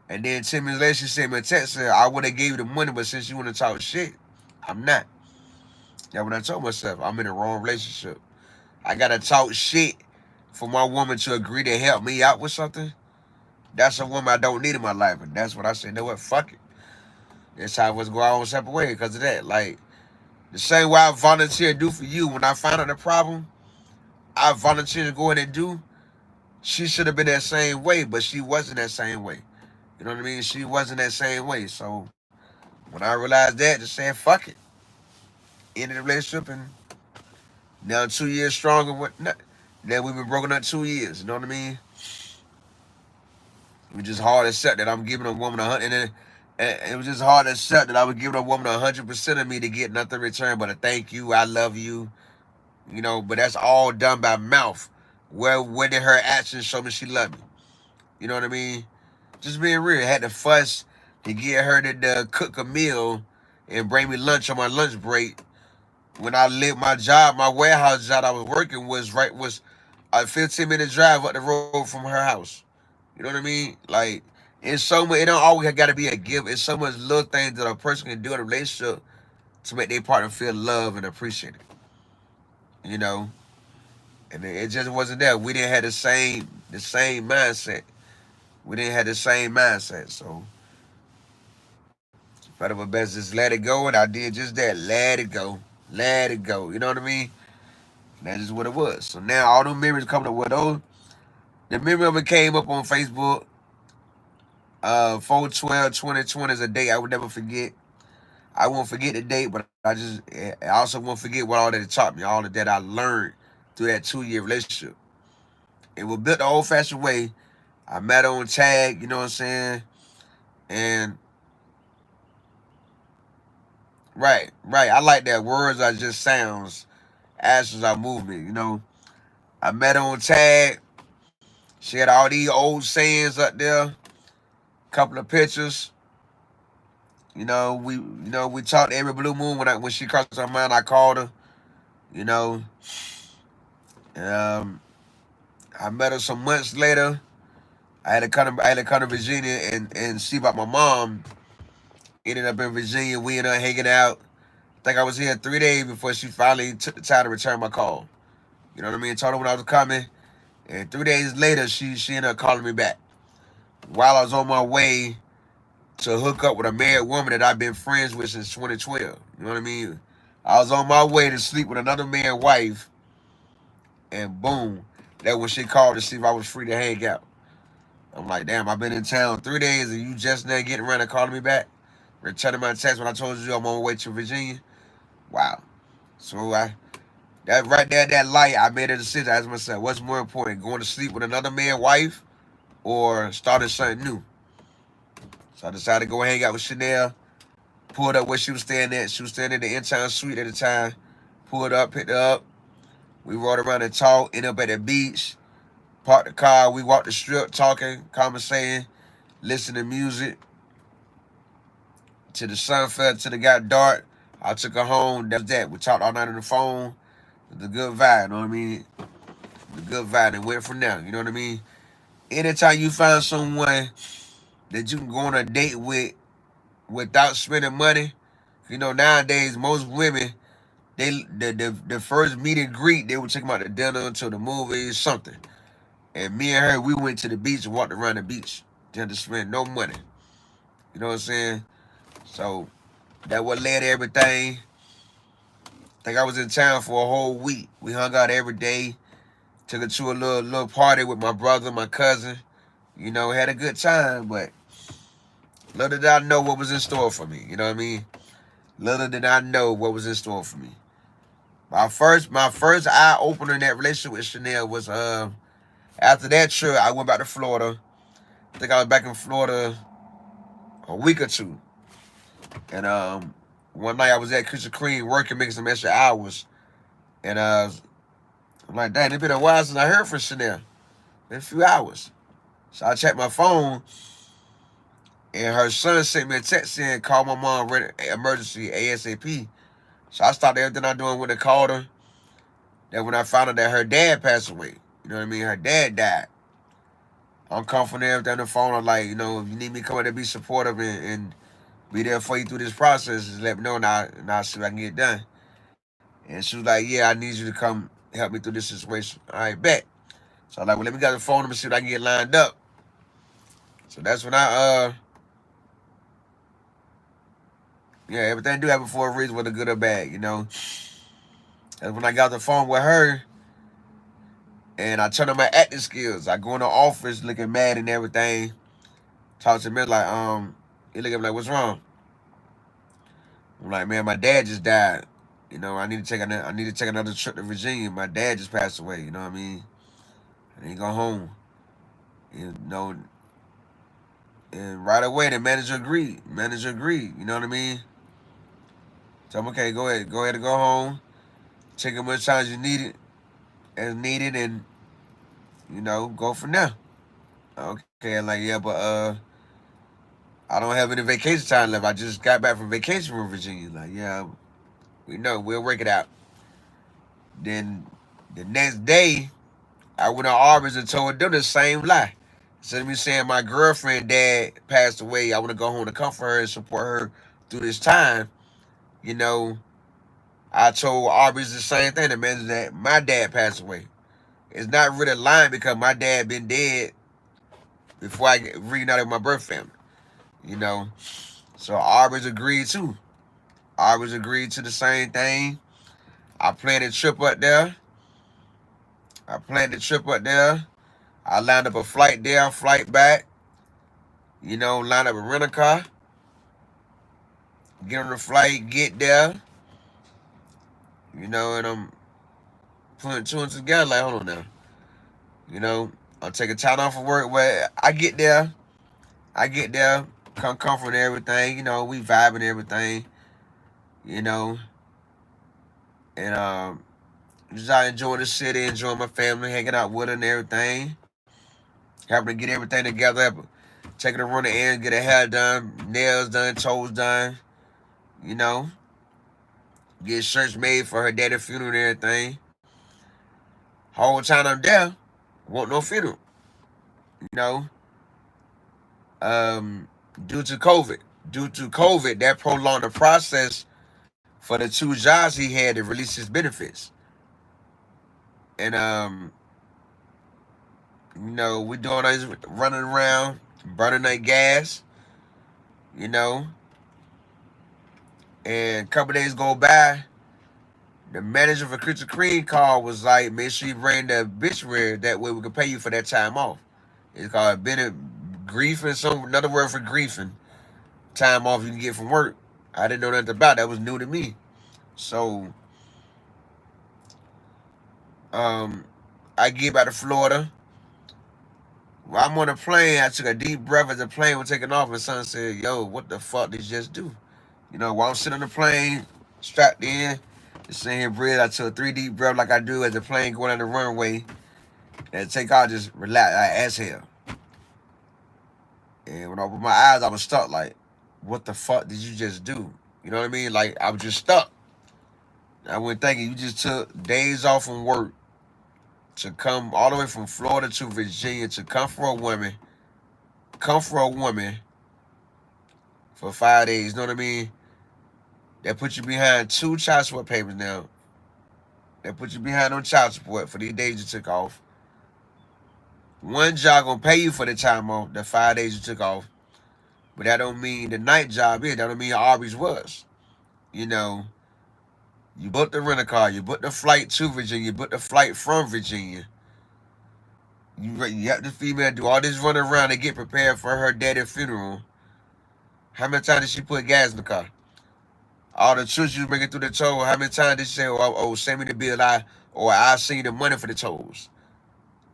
And then 10 minutes later, she sent me a text saying, I would have gave you the money, but since you want to talk shit, I'm not. That's when I told myself, I'm in the wrong relationship. I got to talk shit for my woman to agree to help me out with something. That's a woman I don't need in my life. And that's what I said, you know what, fuck it. That's how I was going on separate way because of that. Like, the same way I volunteer to do for you, when I find out the problem, I volunteer to go in and do. She should have been that same way, but she wasn't that same way. You know what I mean? She wasn't that same way. So when I realized that, just saying fuck it. Ended the relationship, and now 2 years stronger. Now we've been broken up 2 years. You know what I mean? It was just hard to accept that I'm giving a woman and it was just hard to accept that I was giving a woman 100% of me to get nothing in return but a thank you, I love you. But that's all done by mouth. Where did her actions show me she loved me? You know what I mean? Just being real. I had to fuss to get her to cook a meal and bring me lunch on my lunch break. When I lived my job, my warehouse job I was working was a 15-minute drive up the road from her house. You know what I mean? Like, it's so much. It don't always got to be a gift. It's so much little things that a person can do in a relationship to make their partner feel loved and appreciated. You know, and it just wasn't there. We didn't have the same mindset. We didn't have the same mindset. So, better but best just let it go, and I did just that. Let it go. Let it go. You know what I mean? And that's just what it was. So now all those memories coming up with those. The memory of it came up on Facebook. 4/12/2020 is a date I would never forget. I won't forget the date, but I also won't forget what all that it taught me, all of that I learned through that 2 year relationship. It was built the old fashioned way. I met her on tag, you know what I'm saying? And right. I like that words are just sounds, actions are movement, you know. I met her on tag. She had all these old sayings up there, couple of pictures. We talked every blue moon when she crossed her mind. I called her. You know, um, I met her some months later. I had to come to Virginia and see about my mom. Ended up in Virginia. We ended up hanging out. I think I was here 3 days before she finally took the time to return my call. You know what I mean? Told her when I was coming, and 3 days later, she ended up calling me back while I was on my way to hook up with a married woman that I've been friends with since 2012. You know what I mean? I was on my way to sleep with another man's wife, and boom, that when she called to see if I was free to hang out. I'm like, damn, I've been in town 3 days and you just now getting around and calling me back, returning my text when I told you I'm on my way to Virginia. Wow. So that right there, that light, I made a decision. I asked myself, what's more important, going to sleep with another man's wife or starting something new? So I decided to go hang out with Chanel. Pulled up where she was staying at. She was staying in the in-town suite at the time. Pulled up, picked her up. We rode around and talked. Ended up at the beach. Parked the car. We walked the strip, talking, conversating, listening to music. Till the sun fell, till it got dark. I took her home. That was that. We talked all night on the phone. The good vibe, you know what I mean? The good vibe, and went from there. You know what I mean? Anytime you find someone that you can go on a date with without spending money, nowadays most women, the first meet and greet, they would take them out to dinner, to the movies, something. And me and her, we went to the beach and walked around the beach. Didn't spend no money. You know what I'm saying? So that what led to everything. I think I was in town for a whole week. We hung out every day. Took her to a little party with my brother, my cousin. Had a good time, but little did I know what was in store for me. You know what I mean? Little did I know what was in store for me. My first eye opener in that relationship with Chanel was after that trip I went back to Florida. I think I was back in Florida a week or two. And one night I was at Krispy Kreme working, making some extra hours. And I'm like, dang, it's been a while since I heard from Chanel. Been a few hours. So I checked my phone, and her son sent me a text saying, call my mom, emergency, ASAP. So I stopped everything I'm doing when I called her. Then when I found out that her dad passed away, you know what I mean? Her dad died. I'm confident everything on the phone. I'm like, if you need me to come out and be supportive and be there for you through this process, just let me know and I'll see what I can get done. And she was like, yeah, I need you to come help me through this situation. All right, bet. So I'm like, well, let me get the phone number, see what I can get lined up. So that's when yeah, everything do happen for a reason, whether good or bad. That's when I got the phone with her, and I turned on my acting skills. I go in the office looking mad and everything. Talk to me like, he look at me like, what's wrong? I'm like, man, my dad just died. I need to take another trip to Virginia. My dad just passed away. You know what I mean? I need to go home. You know, and right away the manager agreed. Manager agreed. You know what I mean? So I'm okay. Go ahead and go home. Take as much time as needed, and go from there. Okay, like yeah, but I don't have any vacation time left. I just got back from vacation from Virginia. Like yeah, we know we'll work it out. Then the next day, I went to Arby's and told them the same lie. Instead of me saying my girlfriend dad passed away, I want to go home to comfort her and support her through this time. You know, I told Arby's the same thing. The man that my dad passed away. It's not really lying because my dad been dead before I reunited with my birth family. You know, so Arby's agreed too. Arby's agreed to the same thing. I planned a trip up there. I planned the trip up there. I lined up a flight there, flight back. You know, line up a rental car, get on the flight, get there. You know, and I'm putting two and two together. Like, hold on now. You know, I'm taking time off of work. Where I get there, come comfort and everything. You know, we vibing and everything. You know, and just out enjoying the city, enjoying my family, hanging out with her and everything. Having to get everything together, taking her run the errands, get her hair done, nails done, toes done. You know, get shirts made for her daddy's funeral and everything. Whole time I'm there, want no funeral. You know, um, due to COVID. Due to COVID, that prolonged the process for the two jobs he had to release his benefits. And you know, we doing this running around, burning that gas, you know. And a couple days go by, the manager for Krispy Kreme call was like, make sure you bring the obituary, that way we can pay you for that time off. It's called griefing, some another word for griefing. Time off you can get from work. I didn't know nothing about that. Was new to me. So um I get back to Florida. While I'm on the plane, I took a deep breath as the plane was taking off, and son said, yo, what the fuck did you just do? You know, while I'm sitting on the plane, strapped in, just sitting here breathe, I took 3 deep breaths like I do as the plane going down the runway. And take off, just relax, I exhale. And when I opened my eyes, I was stuck like, what the fuck did you just do? You know what I mean? Like, I was just stuck. I went thinking, you just took days off from work to come all the way from Florida to Virginia to come for a woman for 5 days. You know what I mean? That put you behind 2 child support payments now. That put you behind on child support for these days you took off. One job gonna pay you for the time off, the 5 days you took off. But that don't mean the night job is. That don't mean your Arby's was. You know, you booked the rental car, you booked the flight to Virginia, you booked the flight from Virginia. You have the female do all this running around to get prepared for her daddy's funeral. How many times did she put gas in the car? All the trips you bringing through the toll, how many times did she say, send me the bill, I send you the money for the tolls?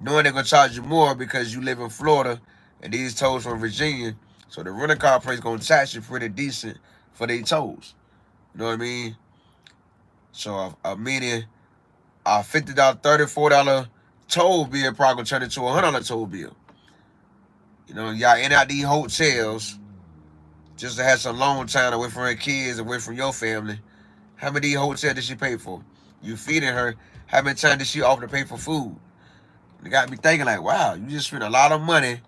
Knowing they're gonna charge you more because you live in Florida and these tolls from Virginia. So the rental car place gonna tax you pretty decent for these tolls. You know what I mean? So meaning a $50, $30, $40 toll bill probably gonna turn into $100 toll bill. You know, y'all in out these hotels just to have some long time away from her kids, away from your family. How many hotels did she pay for? You feeding her. How many times did she offer to pay for food? It got me thinking like, wow, you just spent a lot of money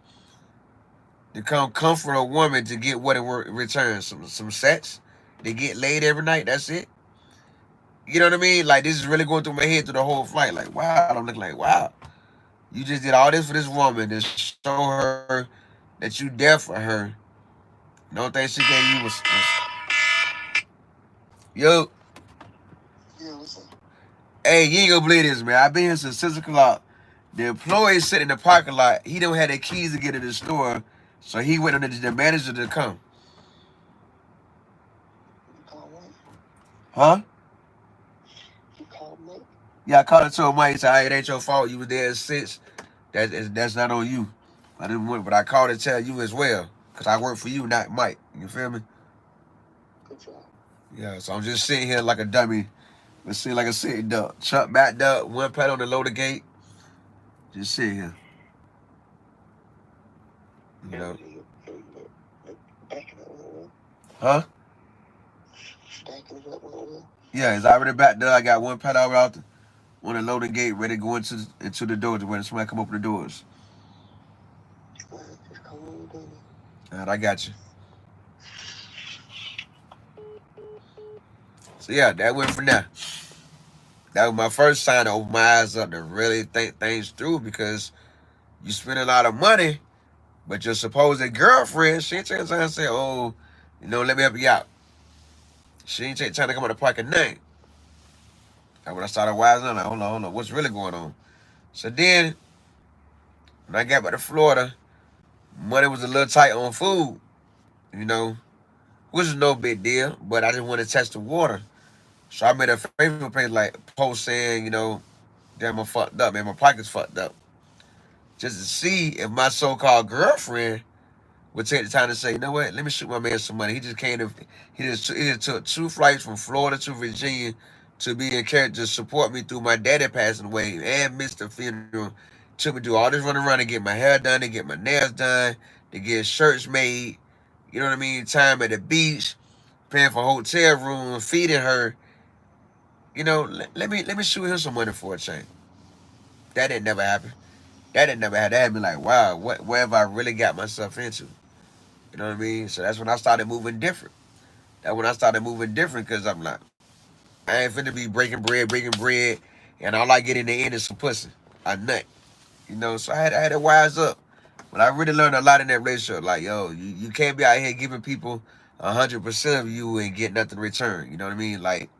to come comfort a woman to get what in return? Some sex? They get laid every night, that's it? You know what I mean? Like, this is really going through my head through the whole flight. Like, wow, I'm looking like, wow. You just did all this for this woman to show her that you there for her. The only thing she gave you was yo, Yeah, what's up? hey, you ain't gonna believe this, man. I've been here since 6 o'clock. The employee sitting in the parking lot. He don't have the keys to get to the store, so he waited on the manager to come. You call Mike? Huh? You call Mike? Yeah, I called and told Mike. He said, hey, it ain't your fault. You was there at 6. That's not on you. I didn't want, but I called to tell you as well, cause I work for you, not Mike. You feel me? Good job. Yeah. So I'm just sitting here like a dummy. Let's see, like a sitting duck. Chuck backed up, one pedal on the loader gate. Just sitting here. You know. Backing it up well. Huh? Stacking it up well. Yeah, it's already backed up. I got one pedal out on the loading gate, ready to go into the doors when somebody come open the doors. Well, just come on with it. All right, I got you. So yeah, that went from there. That was my first sign to open my eyes up to really think things through, because you spend a lot of money, but your supposed girlfriend, she ain't taking time to say, oh, let me help you out. She ain't taking time to come out the pocket name. And when I started wising up, like, hold on, what's really going on? So then, when I got back to Florida, money was a little tight on food, you know, which is no big deal. But I just wanted to test the water, so I made a Facebook page like post saying, damn, I'm fucked up, man, my pocket's fucked up, just to see if my so-called girlfriend would take the time to say, you know what, let me shoot my man some money. He just came to, he just took 2 flights from Florida to Virginia to be in character to support me through my daddy passing away and missed the funeral. Took me to do all this running around to get my hair done, to get my nails done, to get shirts made. You know what I mean? Time at the beach, paying for hotel room, feeding her. Let me shoot him some money for a change. That didn't never happen. That didn't never happen. That had me like, wow, where have I really got myself into? You know what I mean? So that's when I started moving different. That when I started moving different because I'm like, I ain't finna be breaking bread, and all I get in the end is some pussy, a nut. So I had to wise up. But I really learned a lot in that relationship. Like, yo, you can't be out here giving people 100% of you and get nothing in return. You know what I mean? Like,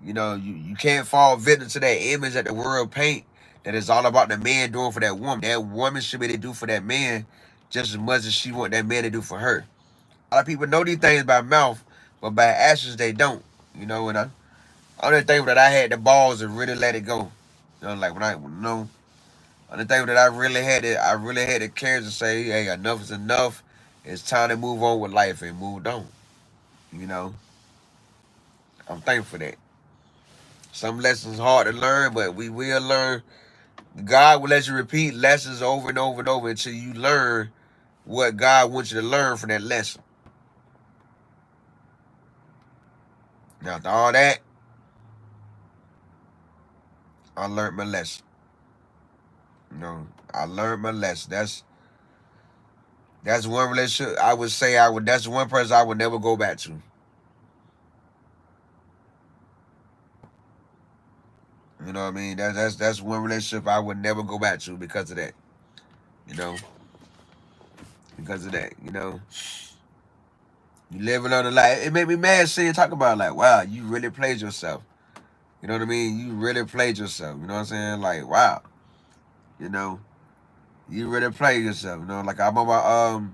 you can't fall victim to that image that the world paint that is all about the man doing for that woman. That woman should be to do for that man just as much as she want that man to do for her. A lot of people know these things by mouth, but by actions they don't. And I only thing that I had the balls to really let it go. Like when only thing that I really had the courage to say, hey, enough is enough. It's time to move on with life and moved on. You know, I'm thankful for that. Some lessons hard to learn, but we will learn. God will let you repeat lessons over and over and over until you learn what God wants you to learn from that lesson. Now, after all that, I learned my lesson. I learned my lesson. That's one relationship I would say I would. That's one person I would never go back to. You know what I mean? That's one relationship I would never go back to because of that. You know, because of that. You living on the life. It made me mad seeing talk about like, wow, you really played yourself. You know what I mean? You really played yourself. You know what I'm saying? Like, wow. You know, you really played yourself. Like I remember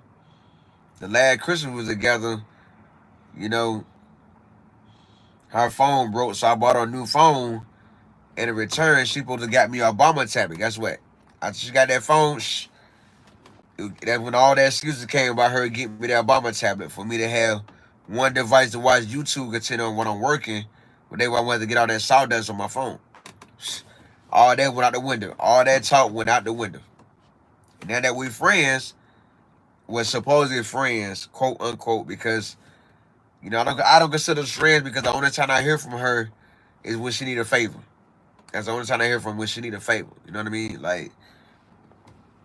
the last Christmas we was together. You know, her phone broke, so I bought her a new phone. And in return, she supposed to got me a Obama tablet. Guess what? After she got that phone, that's when all the excuses came about her getting me that Obama tablet for me to have one device to watch YouTube content on when I'm working. But they wanted to get all that sawdust on my phone. All that went out the window. All that talk went out the window. And now that we friends, we're supposedly friends, quote unquote, because I don't consider us friends because the only time I hear from her is when she need a favor. That's the only time I hear from when she need a favor. You know what I mean? Like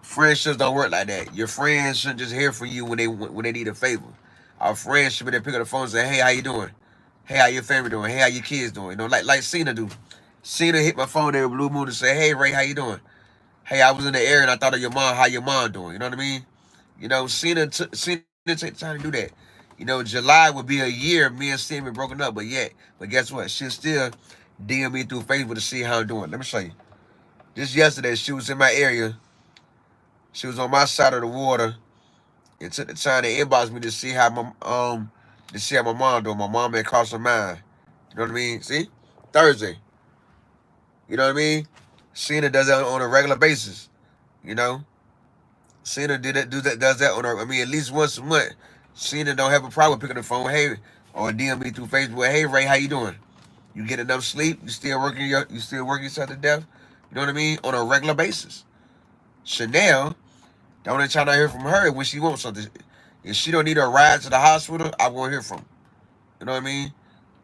friendships don't work like that. Your friends shouldn't just hear from you when they need a favor. Our friends should be there pick up the phone and say, "Hey, how you doing? Hey, how your family doing? Hey, how your kids doing?" Like Cena do. Cena hit my phone there with Blue Moon to say, "Hey, Ray, how you doing? Hey, I was in the air and I thought of your mom. How your mom doing?" You know what I mean? Cena take the time to do that. July would be a year me and Cena been broken up, but guess what? She'll still DM me through Facebook to see how I'm doing. Let me show you. Just yesterday, she was in my area. She was on my side of the water and took the time to inbox me to see how my mom doing. My mom had crossed her mind. You know what I mean? See? Thursday. You know what I mean? Cena does that on a regular basis. You know? Cena does that at least once a month. Cena don't have a problem picking the phone, hey, or DM me through Facebook, hey Ray, how you doing? You get enough sleep? You still working yourself to death? You know what I mean? On a regular basis. Chanel, the only time I hear from her is when she wants something. If she don't need a ride to the hospital, I won't hear from her. You know what I mean?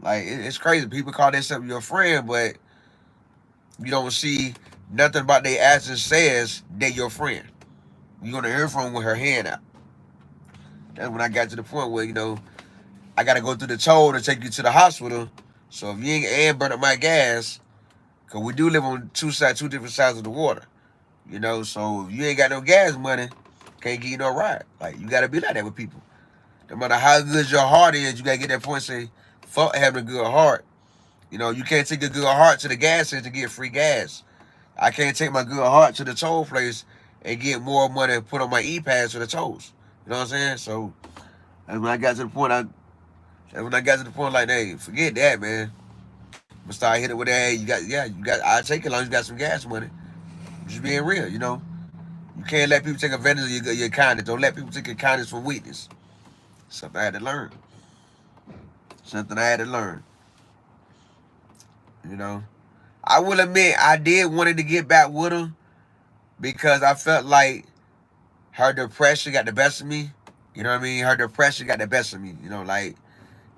Like it's crazy. People call themselves your friend, but you don't see nothing about their actions says they your friend. You're gonna hear from them with her hand out. That's when I got to the point where I gotta go through the toll to take you to the hospital. So if you ain't burn up my gas, cause we do live on two different sides of the water. So if you ain't got no gas money, can't give you no ride. Like you gotta be like that with people. No matter how good your heart is, you gotta get that point and say, fuck having a good heart. You can't take a good heart to the gas station to get free gas. I can't take my good heart to the toll place and get more money and put on my e-pass for the tolls. You know what I'm saying? So that's when I got to the point. Like, hey, forget that, man. I'm gonna start hitting with that. Hey, I take it long as you got some gas money. Just being real, you know. You can't let people take advantage of your kindness. Don't let people take your kindness for weakness. Something I had to learn. Something I had to learn. You know. I will admit I did wanted to get back with her because I felt like her depression got the best of me. You know what I mean? Her depression got the best of me. You know, like,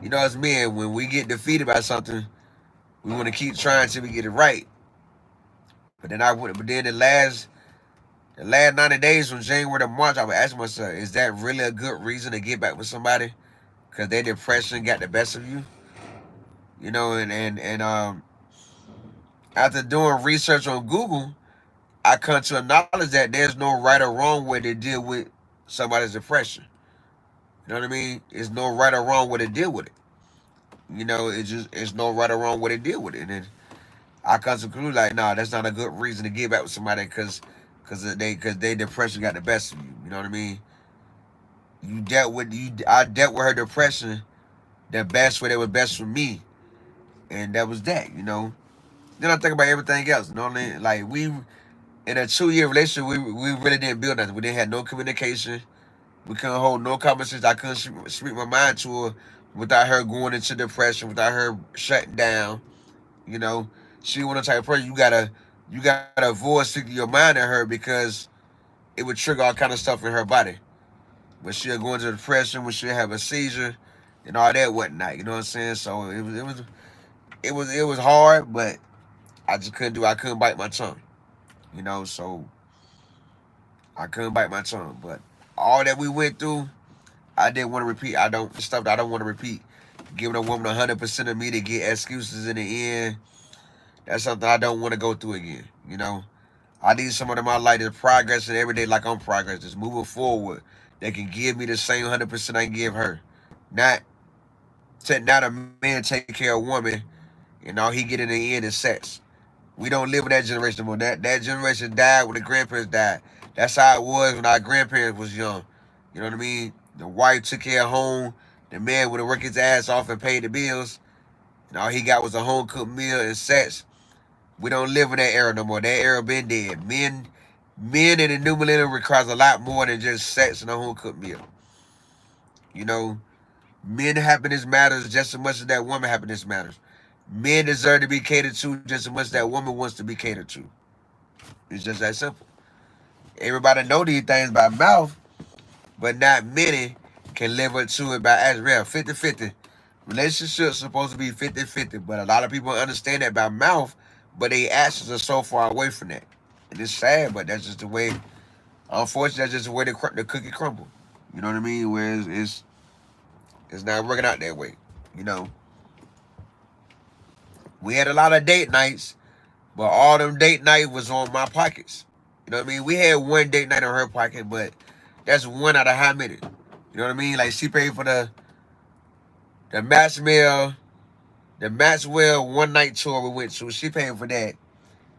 you know, as men, when we get defeated by something, we want to keep trying till we get it right. But then the last 90 days from January to March, I would ask myself, is that really a good reason to get back with somebody? Because their depression got the best of you? You know, and after doing research on Google, I come to acknowledge that there's no right or wrong way to deal with somebody's depression. You know what I mean? There's no right or wrong way to deal with it. You know, it's no right or wrong way to deal with it. And then I come to the conclusion like, nah, that's not a good reason to get back with somebody because they depression got the best of you. You know what I mean? I dealt with her depression the best way that was best for me, and that was that. You know. Then I think about everything else. You know what I mean? Like we in a 2 year relationship, we really didn't build nothing. We didn't have no communication. We couldn't hold no conversation. I couldn't speak my mind to her without her going into depression, without her shutting down. You know, she was the type of person you gotta avoid sticking your mind at her because it would trigger all kind of stuff in her body. When she'll go into depression, when she'll have a seizure, and all that whatnot. You know what I'm saying? So it was hard, but I couldn't bite my tongue. You know, so I couldn't bite my tongue. But all that we went through, I didn't want to repeat. Stuff that I don't want to repeat. Giving a woman 100% of me to get excuses in the end. That's something I don't want to go through again. You know, I need someone in my life that's progressing every day like I'm progressing, just moving forward. That can give me the same 100% I can give her. Not not a man take care of a woman and all he get in the end is sex. We don't live in that generation anymore. That generation died when the grandparents died. That's how it was when our grandparents was young. You know what I mean? The wife took care of home. The man would work his ass off and pay the bills. And all he got was a home cooked meal and sex. We don't live in that era no more. That era been dead. Men in the new millennium requires a lot more than just sex and a home cooked meal. You know, men happiness matters just as much as that woman happiness matters. Men deserve to be catered to just as much as that woman wants to be catered to. It's just that simple. Everybody know these things by mouth, but not many can live up to it by as real. 50-50. Relationships supposed to be 50-50, but a lot of people understand that by mouth, but their actions are so far away from that. And it's sad, but that's just the way, unfortunately, that's just the way the cookie crumble. You know what I mean? Whereas it's not working out that way. You know, we had a lot of date nights, but all them date nights was on my pockets. You know what I mean? We had one date night on her pocket, but that's one out of how many? You know what I mean? Like she paid for the Maxwell, the Maxwell one night tour we went to. She paid for that.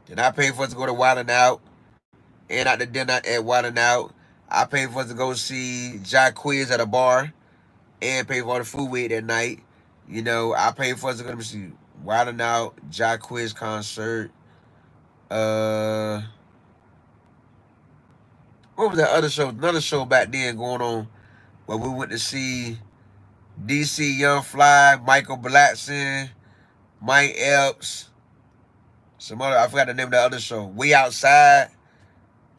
Then I paid for us to go to Wild 'N Out and out to dinner at Wild 'N Out. I paid for us to go see Jack Quiz at a bar and pay for all the food we ate that night. You know, I paid for us to go to see Wild 'N Out, Jack Quiz concert. Uh, what was that other show? Another show back then going on where we went to see DC Young Fly, Michael Blackson, Mike Epps, some other. I forgot the name of the other show. We Outside.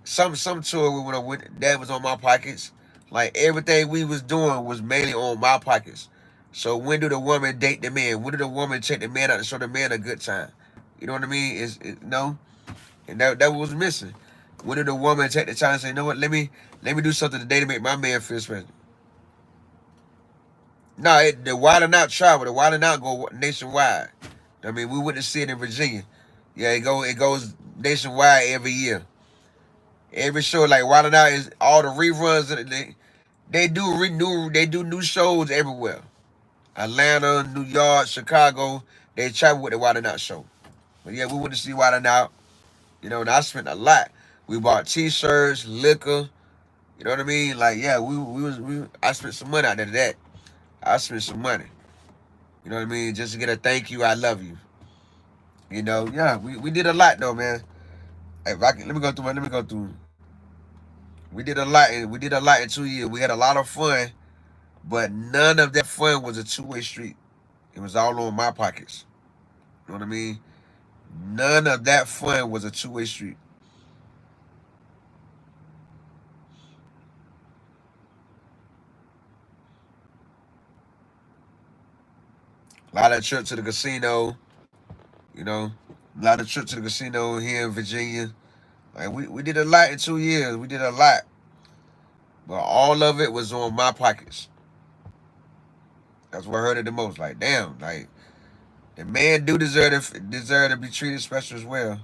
Some tour we went on with that was on my pockets. Like everything we was doing was mainly on my pockets. So when do the woman date the man? When do the woman take the man out to show the man a good time? You know what I mean? No, and that was missing. When did the woman take the time and say, you know what? Let me do something today to make my man feel special. No, the Wild 'N Out travel, the Wild 'N Out go nationwide. I mean, we went to see it in Virginia. Yeah, it goes nationwide every year. Every show like Wild 'N Out is all the reruns. They do new shows everywhere. Atlanta, New York, Chicago. They travel with the Wild 'N Out show. But yeah, we went to see Wild 'N Out. You know, and I spent a lot. We bought T-shirts, liquor. You know what I mean? Like, yeah, I spent some money out of that. I spent some money. You know what I mean? Just to get a thank you, I love you. You know, yeah, we did a lot though, man. If I can, let me go through. Let me go through. We did a lot. We did a lot in 2 years. We had a lot of fun, but none of that fun was a two-way street. It was all on my pockets. You know what I mean? None of that fun was a two-way street. A lot of trips to the casino. You know, a lot of trips to the casino here in Virginia. Like we did a lot in 2 years. We did a lot, but all of it was on my pockets. That's what hurt it the most. Like, damn, like the man do deserve to be treated special as well.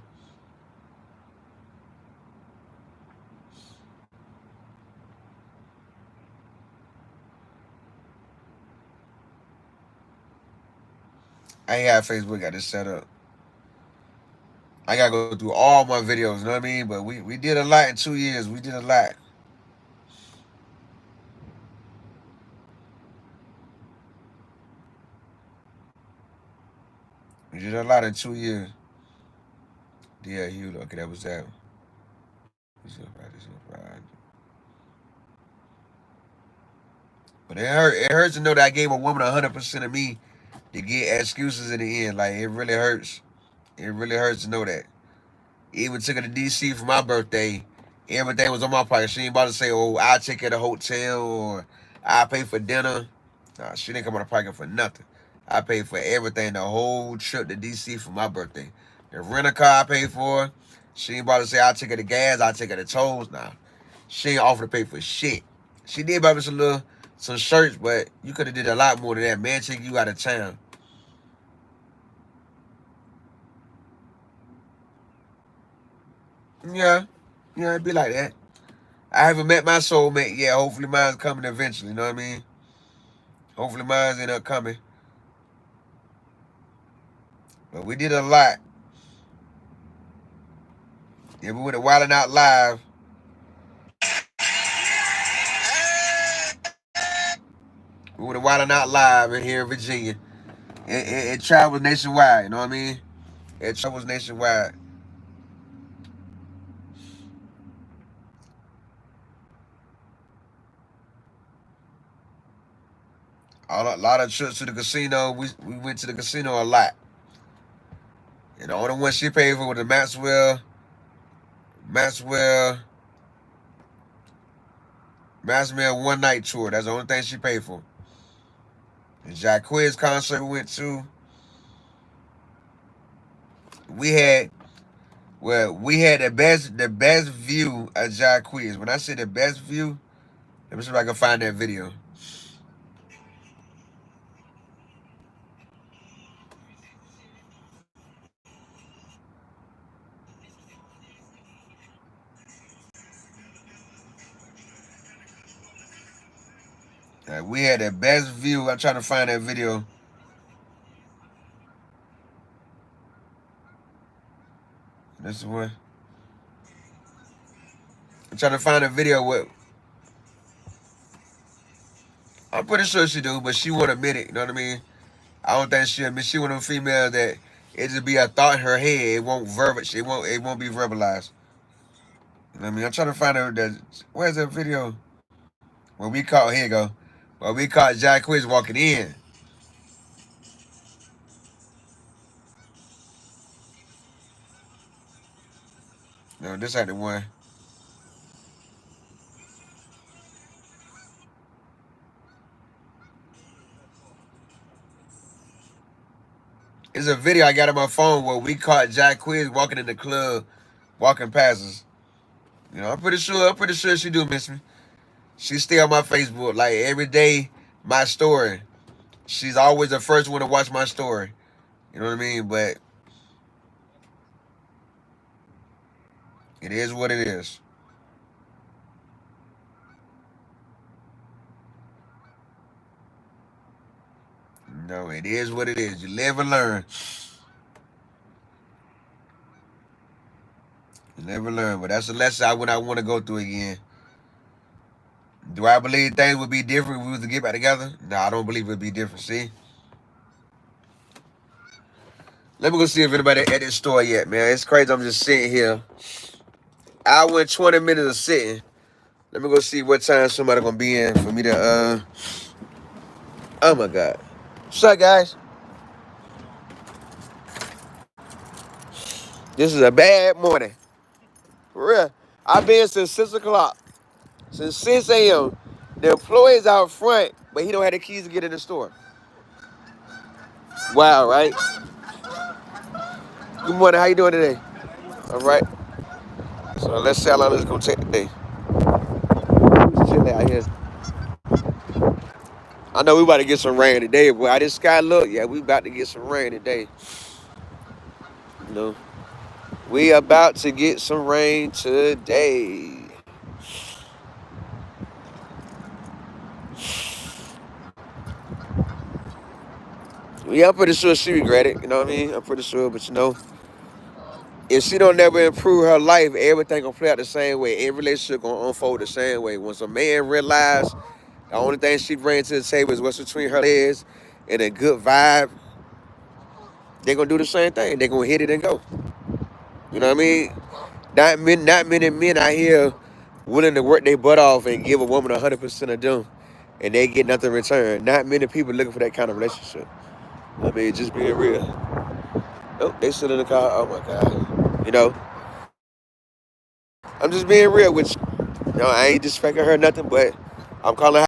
I ain't have Facebook got this set up. I gotta go through all my videos, you know what I mean? But we did a lot in 2 years. We did a lot. We did a lot in 2 years. Yeah, Hugh. Okay, that was that. But it hurt. It hurts to know that I gave a woman 100% of me to get excuses in the end. Like it really hurts. It really hurts to know that. Even took her to DC for my birthday. Everything was on my pocket. She ain't about to say, "Oh, I'll take her to the hotel or I'll pay for dinner." Nah, she didn't come out of pocket for nothing. I paid for everything, the whole trip to DC for my birthday. The rental car I paid for. She ain't about to say, "I'll take her to gas, I'll take her to tolls." Nah, she ain't offer to pay for shit. She did buy me some shirts, but you could have did a lot more than that. Man, take you out of town. Yeah, yeah, it'd be like that. I haven't met my soulmate yet. Hopefully mine's coming eventually, you know what I mean? Hopefully mine's end up coming. But we did a lot. Yeah, we went to Wildin' Out Live. We went to Wildin' Out Live in here in Virginia. It travels nationwide, you know what I mean? It travels nationwide. A lot of trips to the casino. We went to the casino a lot. And the only one she paid for was the Maxwell, Maxwell one night tour. That's the only thing she paid for. The Jacquees concert we went to, we had we had the best view of Jacquees. When I say the best view, let me see if I can find that video. We had the best view. I'm trying to find that video. This is one. I'm trying to find a video with. I'm pretty sure she do, but she won't admit it. You know what I mean? I don't think she admit. She one of them females that it just be a thought in her head. It won't verbal. It won't. It won't be verbalized. You know what I mean? I'm trying to find her. Where's that video? When we caught. Here you go. When we caught Jack Quiz walking in. No, this ain't the one. It's a video I got on my phone where we caught Jack Quiz walking in the club, walking past us. You know, I'm pretty sure. I'm pretty sure she do miss me. She stay on my Facebook like every day. My story. She's always the first one to watch my story. You know what I mean? But it is what it is. No, it is what it is. You live and learn. Never learn, but that's a lesson I would not want to go through again. Do I believe things would be different if we was to get back together? No, I don't believe it'd be different. See, let me go see if anybody at this store yet, man. It's crazy. I'm just sitting here. Hour and 20 minutes of sitting. Let me go see what time somebody gonna be in for me to Oh my God. What's up, guys? This is a bad morning. For real. I've been since 6 o'clock. Since 6 a.m. The employee's out front, but he don't have the keys to get in the store. Wow, right? Good morning. How you doing today? All right. So let's see how long this is gonna take today. It's chilly out here. I know we about to get some rain today, boy. I just sky look. Yeah, we about to get some rain today. You know, we about to get some rain today. Yeah, I'm pretty sure she regret it. You know what I mean? I'm pretty sure, but you know, if she don't never improve her life, everything gonna play out the same way. Every relationship gonna unfold the same way. Once a man realize the only thing she brings to the table is what's between her legs and a good vibe, they gonna do the same thing. They gonna hit it and go. You know what I mean? Not many men out here willing to work their butt off and give a woman 100% of them, and they get nothing in return. Not many people looking for that kind of relationship. I mean, just being real. Oh, they sit in the car. Oh my God. You know, I'm just being real with you. You know, I ain't disrespecting her nothing, but I'm calling her